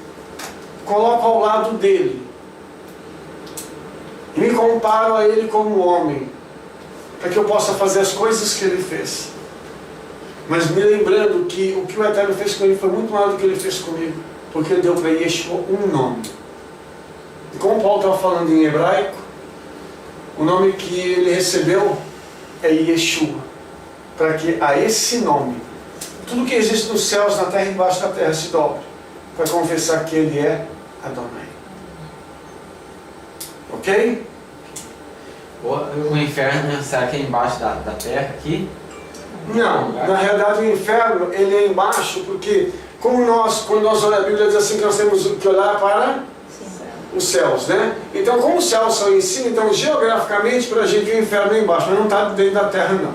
coloco ao lado dele e me comparo a ele como homem, para que eu possa fazer as coisas que ele fez, mas me lembrando que o que o Eterno fez com ele foi muito maior do que ele fez comigo, porque ele deu para Yeshua um nome. E como Paulo estava falando em hebraico, o nome que ele recebeu é Yeshua, para que a esse nome tudo que existe nos céus, na terra e embaixo da terra se dobre, para confessar que ele é Adonai. Ok? O inferno, será que é embaixo da terra aqui? Não, na realidade o inferno ele é embaixo, porque como quando nós olhamos a Bíblia diz assim que nós temos que olhar para os céus, né? Então como os céus são em cima, então geograficamente para a gente o inferno é embaixo, mas não está dentro da terra não.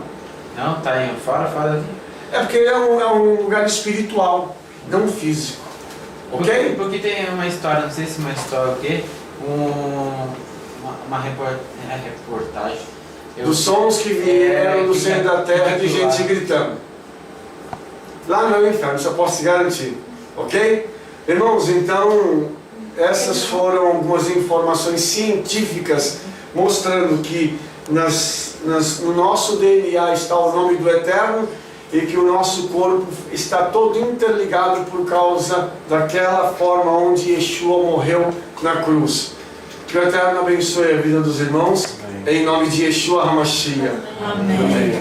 Não, está aí fora daqui. É porque é um lugar espiritual, não físico. Ok? Porque tem uma história, não sei se uma história o quê, uma reportagem. Dos sons que vieram do centro da terra de gente gritando. Lá não é o inferno, isso eu posso te garantir. Ok? Irmãos, então essas foram algumas informações científicas mostrando que no nosso DNA está o nome do Eterno e que o nosso corpo está todo interligado por causa daquela forma onde Yeshua morreu na cruz. Que o Eterno abençoe a vida dos irmãos. Em nome de Yeshua HaMashiach. Amém. Amém.